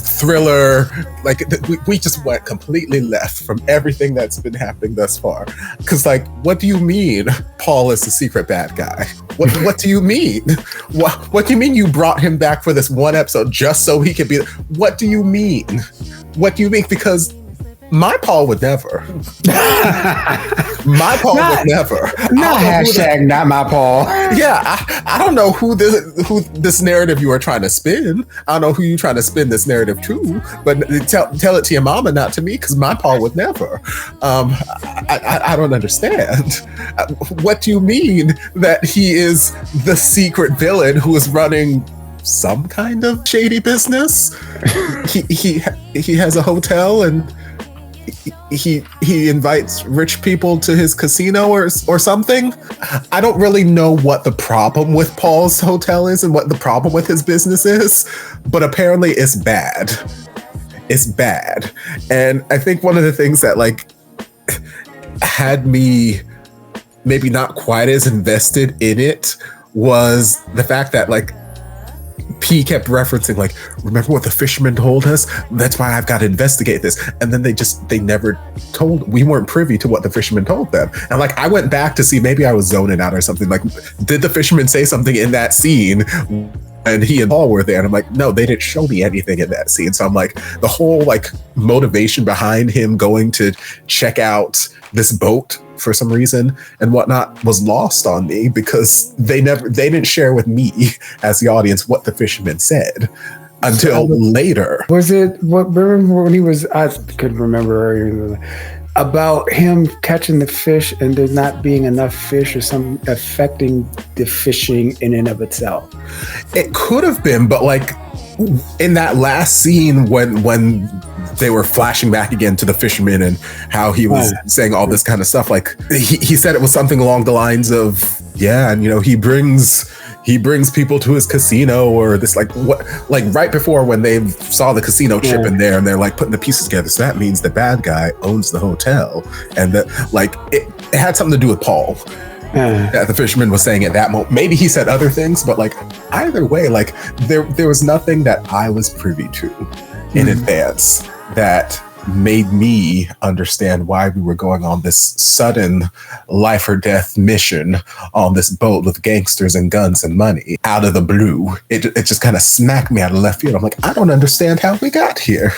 thriller. Like, we just went completely left from everything that's been happening thus far. Because, like, what do you mean Paul is the secret bad guy? What do you mean? What do you mean you brought him back for this one episode just so he could be? What do you mean? What do you mean? Because my Paul would never. My Paul would never. Not hashtag not my Paul. Yeah, I don't know who this narrative you are trying to spin. I don't know who you're trying to spin this narrative to, but tell it to your mama, not to me, because my Paul would never. I don't understand. What do you mean that he is the secret villain who is running some kind of shady business? He has a hotel and he invites rich people to his casino or something. I don't really know what the problem with Paul's hotel is and what the problem with his business is, but apparently it's bad. It's bad. And I think one of the things that like had me maybe not quite as invested in it was the fact that like P kept referencing, like, remember what the fisherman told us? That's why I've got to investigate this. And then they never told, we weren't privy to what the fisherman told them. And like, I went back to see, maybe I was zoning out or something. Like, did the fisherman say something in that scene And he and Paul were there, and I'm like, no, they didn't show me anything in that scene. So I'm like, the whole like motivation behind him going to check out this boat for some reason and whatnot was lost on me because they didn't share with me as the audience what the fisherman said until later. Was it remember when he was? I could remember about him catching the fish and there not being enough fish or some affecting the fishing in and of itself. It could have been, but like in that last scene when they were flashing back again to the fisherman and how he was saying all this kind of stuff, like he said it was something along the lines of, yeah, and you know, he brings people to his casino or this, like what, like right before when they saw the casino chip in there and they're like putting the pieces together. So that means the bad guy owns the hotel, and that like it had something to do with Paul. That the fisherman was saying at that moment. Maybe he said other things, but like either way, like there was nothing that I was privy to in advance that made me understand why we were going on this sudden life or death mission on this boat with gangsters and guns and money out of the blue. It just kind of smacked me out of left field. I'm like, I don't understand how we got here.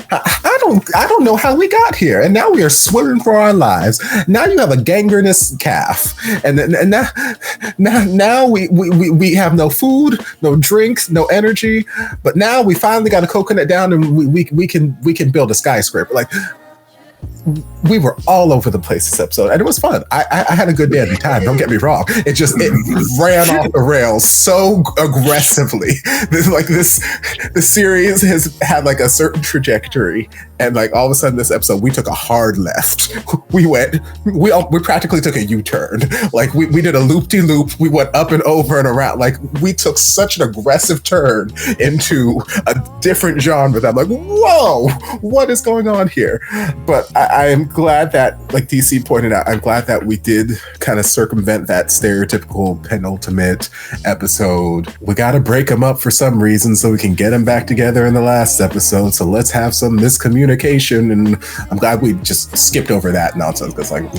I don't know how we got here. And now we are swimming for our lives. Now you have a gangrenous calf, and now we have no food, no drinks, no energy. But now we finally got a coconut down, and we can build a skyscraper. Like, we were all over the place this episode, and it was fun. I had a good day every time. Don't get me wrong. It ran off the rails so aggressively. The series has had like a certain trajectory, and like all of a sudden this episode we took a hard left. We practically took a U-turn. Like we did a loop-de-loop. We went up and over and around. Like we took such an aggressive turn into a different genre that I'm like, whoa, what is going on here? But I am glad that, like DC pointed out, I'm glad that we did kind of circumvent that stereotypical penultimate episode. We got to break them up for some reason so we can get them back together in the last episode. So let's have some miscommunication. And I'm glad we just skipped over that nonsense because like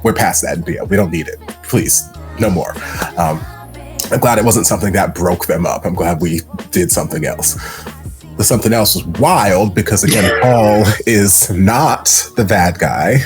we're past that. Yeah, we don't need it. Please, no more. I'm glad it wasn't something that broke them up. I'm glad we did something else. The something else was wild because again, Paul is not the bad guy.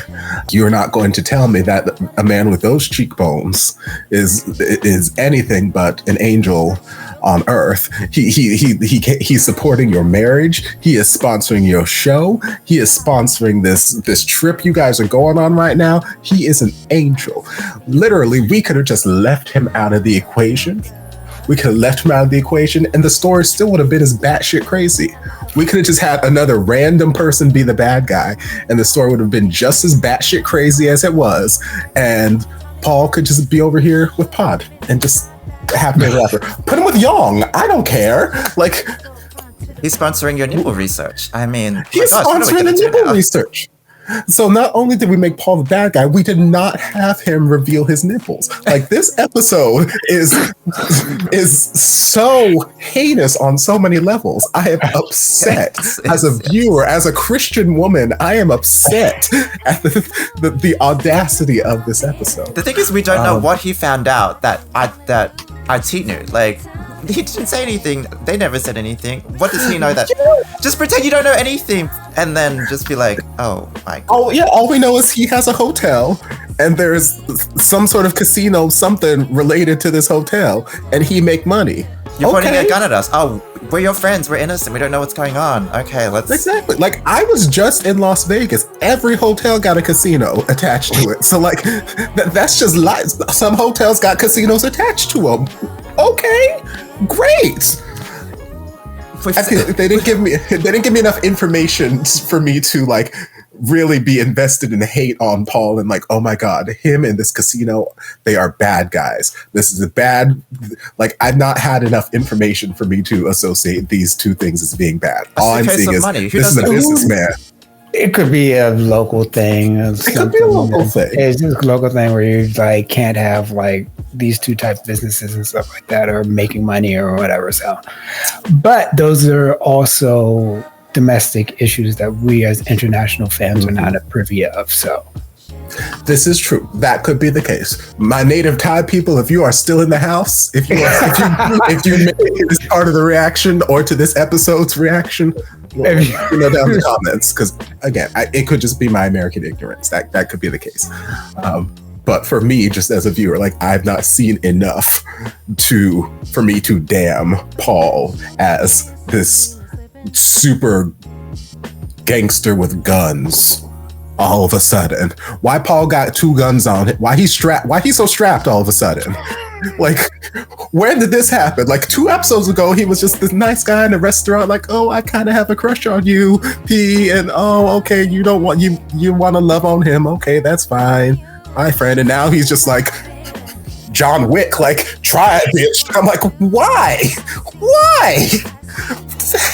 You're not going to tell me that a man with those cheekbones is anything but an angel on earth. He's supporting your marriage. He is sponsoring your show. He is sponsoring this trip you guys are going on right now. He is an angel. Literally, we could have just left him out of the equation. We could have left him out of the equation and the story still would have been as batshit crazy. We could have just had another random person be the bad guy and the story would have been just as batshit crazy as it was. And Paul could just be over here with Pod and just happily ever after. Put him with Yong. I don't care. Like, he's sponsoring your nipple research. I mean, he's sponsoring the nipple research. So not only did we make Paul the bad guy, we did not have him reveal his nipples. Like this episode is so heinous on so many levels. I am upset as a viewer, as a Christian woman. I am upset at the audacity of this episode. The thing is, we don't know what he found out that IT knew. Like, he didn't say anything. They never said anything. What does he know that? Just pretend you don't know anything and then just be like, oh my God. Oh yeah, all we know is he has a hotel and there's some sort of casino, something related to this hotel, and he make money. You're pointing a gun at us. Oh, we're your friends. We're innocent. We don't know what's going on. Okay, let's... Exactly. Like, I was just in Las Vegas. Every hotel got a casino attached to it. So, like, that's just lies. Some hotels got casinos attached to them. Okay, great. They didn't give me enough information for me to, like, really be invested in hate on Paul and like, oh my God, him and this casino, they are bad guys. This is a bad, like, I've not had enough information for me to associate these two things as being bad. All I'm seeing is this is a businessman. It could be a local thing. It could be a local thing. It's just a local thing where you like can't have like these two types of businesses and stuff like that, or making money or whatever. So, but those are also domestic issues that we as international fans are not privy of. So This is true. That could be the case. My native Thai people, if you are still in the house, if you made this part of the reaction or to this episode's reaction, down in the comments. Because again, it could just be my American ignorance. That could be the case. But for me, just as a viewer, like I've not seen enough for me to damn Paul as this super gangster with guns. All of a sudden, why Paul got 2 guns on him? Why he's so strapped all of a sudden? Like, when did this happen? Like 2 episodes ago, he was just this nice guy in a restaurant. Like, oh, I kind of have a crush on you, P. And oh, okay, you don't want you want to love on him. Okay, that's fine, my friend. And now he's just like John Wick. Like, try it, bitch. I'm like, why?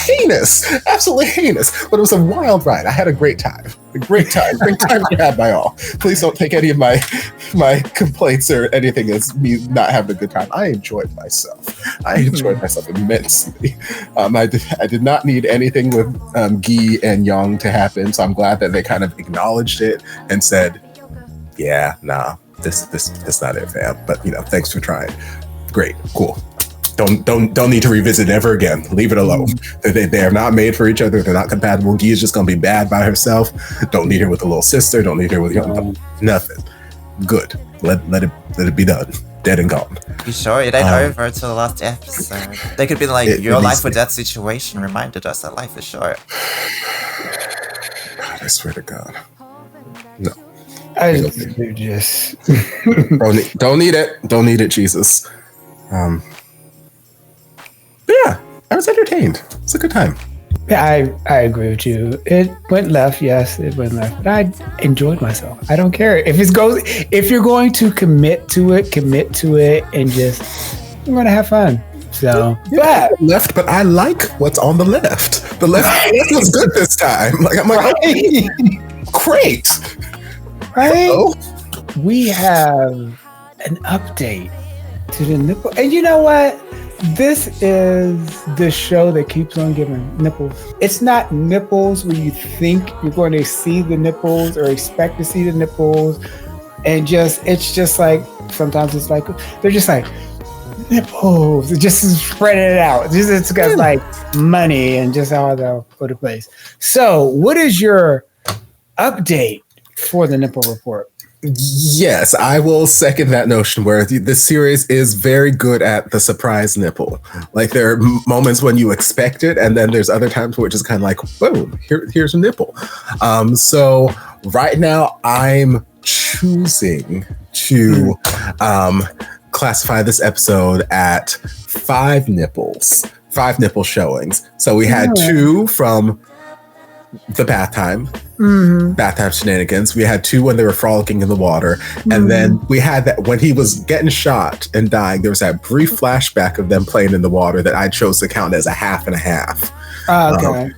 Heinous, absolutely heinous. But it was a wild ride. I had a great time. Great time to have by all. Please don't take any of my complaints or anything as me not having a good time. I enjoyed myself. Immensely. I did not need anything with Guy and Young to happen, so I'm glad that they kind of acknowledged it and said, yeah, nah, this not it, fam. But thanks for trying. Great, cool. Don't need to revisit it ever again. Leave it alone. They are not made for each other. They're not compatible. Guy is just gonna be bad by herself. Don't need her with a little sister. Don't need her with nothing. Good. Let it be done. Dead and gone. You sure it ain't over till the last episode? They could be like, your life or death situation reminded us that life is short. God, I swear to God. No. I just don't need it. Don't need it, Jesus. Yeah, I was entertained. It's a good time. Yeah, I agree with you. It went left, yes, it went left. But I enjoyed myself. I don't care. If you're going to commit to it and just I'm gonna have fun. So left, but I like what's on the left. The left was good this time. Like I'm like, right. Great. Right? Hello? We have an update to the nipple. And you know what? This is the show that keeps on giving nipples. It's not nipples where you think you're going to see the nipples or expect to see the nipples. And it's just like, sometimes it's like, they're just like, nipples. It just spread it out. It's got like money and just all over the place. So what is your update for the nipple report? Yes, I will second that notion where the series is very good at the surprise nipple. Like there are moments when you expect it, and then there's other times where it's just kind of like, boom, here's a nipple. So right now I'm choosing to classify this episode at 5 nipple showings. So we had 2 from the bath time shenanigans. We had 2 when they were frolicking in the water, and then we had that when he was getting shot and dying. There was that brief flashback of them playing in the water that I chose to count as a half and a half.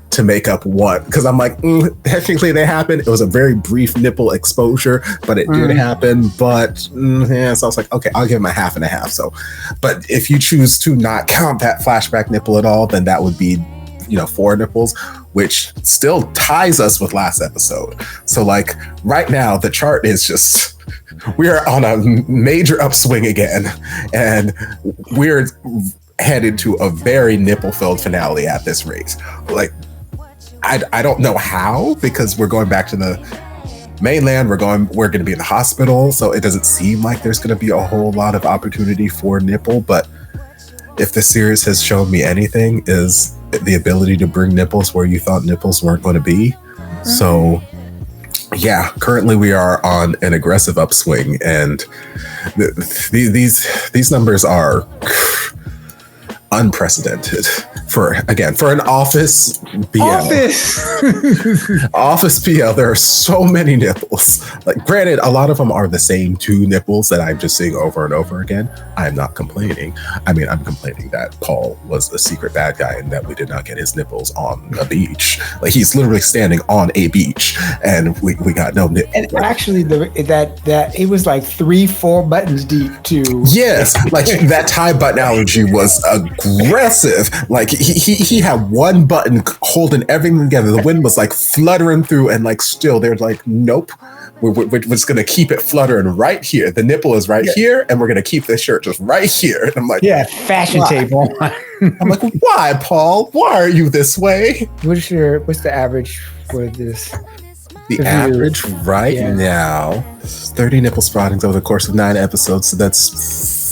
To make up 1, because I'm like, technically they happened. It was a very brief nipple exposure, but it did happen. But so I was like, okay, I'll give him a half and a half. So, but if you choose to not count that flashback nipple at all, then that would be 4 nipples, which still ties us with last episode. So like right now the chart is just, we are on a major upswing again, and we're headed to a very nipple-filled finale at this rate. Like I don't know how, because we're going back to the mainland. We're going to be in the hospital, so it doesn't seem like there's going to be a whole lot of opportunity for nipple. But if the series has shown me anything, is the ability to bring nipples where you thought nipples weren't going to be. So yeah, currently we are on an aggressive upswing, and these numbers are unprecedented for an office BL. Office BL, there are so many nipples. Like, granted, a lot of them are the same 2 nipples that I'm just seeing over and over again. I'm not complaining. I mean, I'm complaining that Paul was a secret bad guy and that we did not get his nipples on a beach. Like, he's literally standing on a beach, and we got no nipples. And actually, that it was like 3-4 buttons deep too. Yes, like that tie button allergy was aggressive. Like he had one button holding everything together. The wind was like fluttering through, and like still they're like, nope, we're just gonna keep it fluttering right here. The nipple is right here, and we're gonna keep this shirt just right here. And I'm like, fashion why? tape on. I'm like, why, Paul? Why are you this way? What's the average for this? The average right now, 30 nipple sproutings over the course of 9 episodes. So that's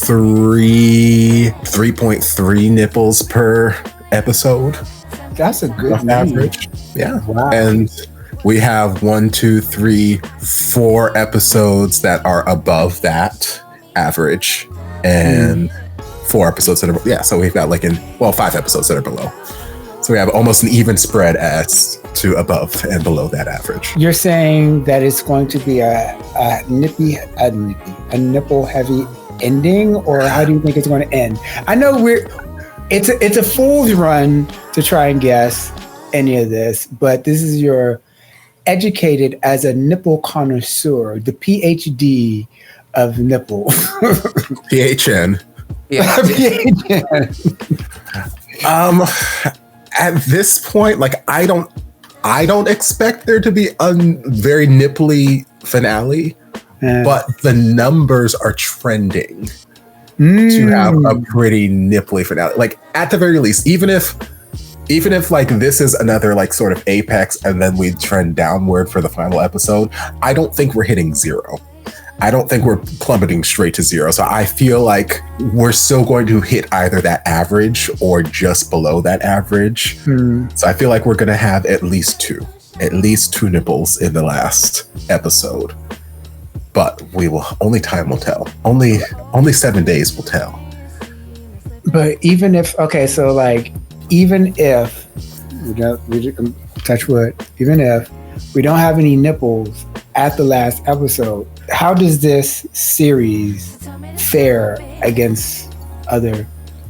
3.3 nipples per episode. That's a good average. Yeah. Wow. And we have 4 episodes that are above that average, and 4 episodes that are so we've got 5 episodes that are below. So we have almost an even spread as to above and below that average. You're saying that it's going to be a nipple heavy ending, or how do you think it's going to end? I know it's a fool's run to try and guess any of this, but this is your educated as a nipple connoisseur, the PhD of nipple. PHN. PHN. At this point, I don't expect there to be a very nipply finale, but the numbers are trending to have a pretty nipply finale. At the very least, even if this is another sort of apex and then we trend downward for the final episode, I don't think we're hitting 0. I don't think we're plummeting straight to 0. So I feel like we're still going to hit either that average or just below that average. So I feel like we're going to have at least two nipples in the last episode. But only time will tell. Only 7 days will tell. But even if, even if touch wood, even if we don't have any nipples at the last episode, how does this series fare against other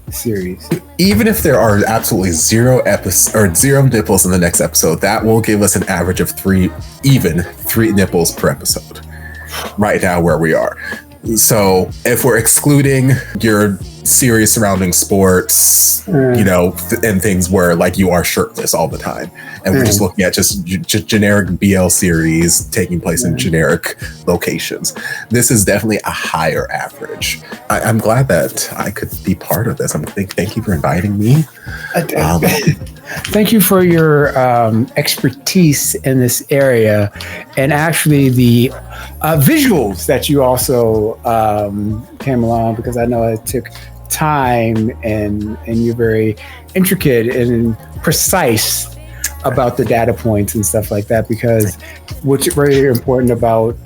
series? Even if there are absolutely 0 nipples in the next episode, that will give us an average of 3 nipples per episode. Right now, where we are. So if we're excluding your series surrounding sports, and things where you are shirtless all the time, and we're just looking at just generic BL series taking place in generic locations, this is definitely a higher average. I'm glad that I could be part of this. Thank you for inviting me. Thank you for your expertise in this area, and actually the visuals that you also came along, because I know it took time, and you're very intricate and precise about the data points and stuff like that, because what's very important about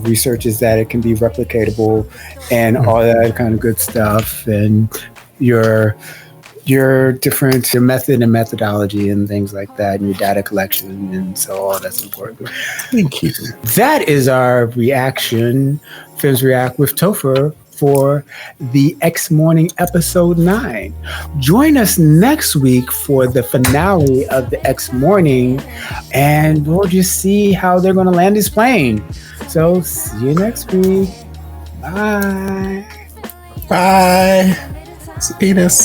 research is that it can be replicatable and all that kind of good stuff, and your method and methodology and things like that, and your data collection, and so all that's important. Thank you. That is our reaction, Femmes React with Topher, for the X Morning episode 9. Join us next week for the finale of the X Morning, and we'll just see how they're going to land this plane. So see you next week. Bye. Bye. Penis.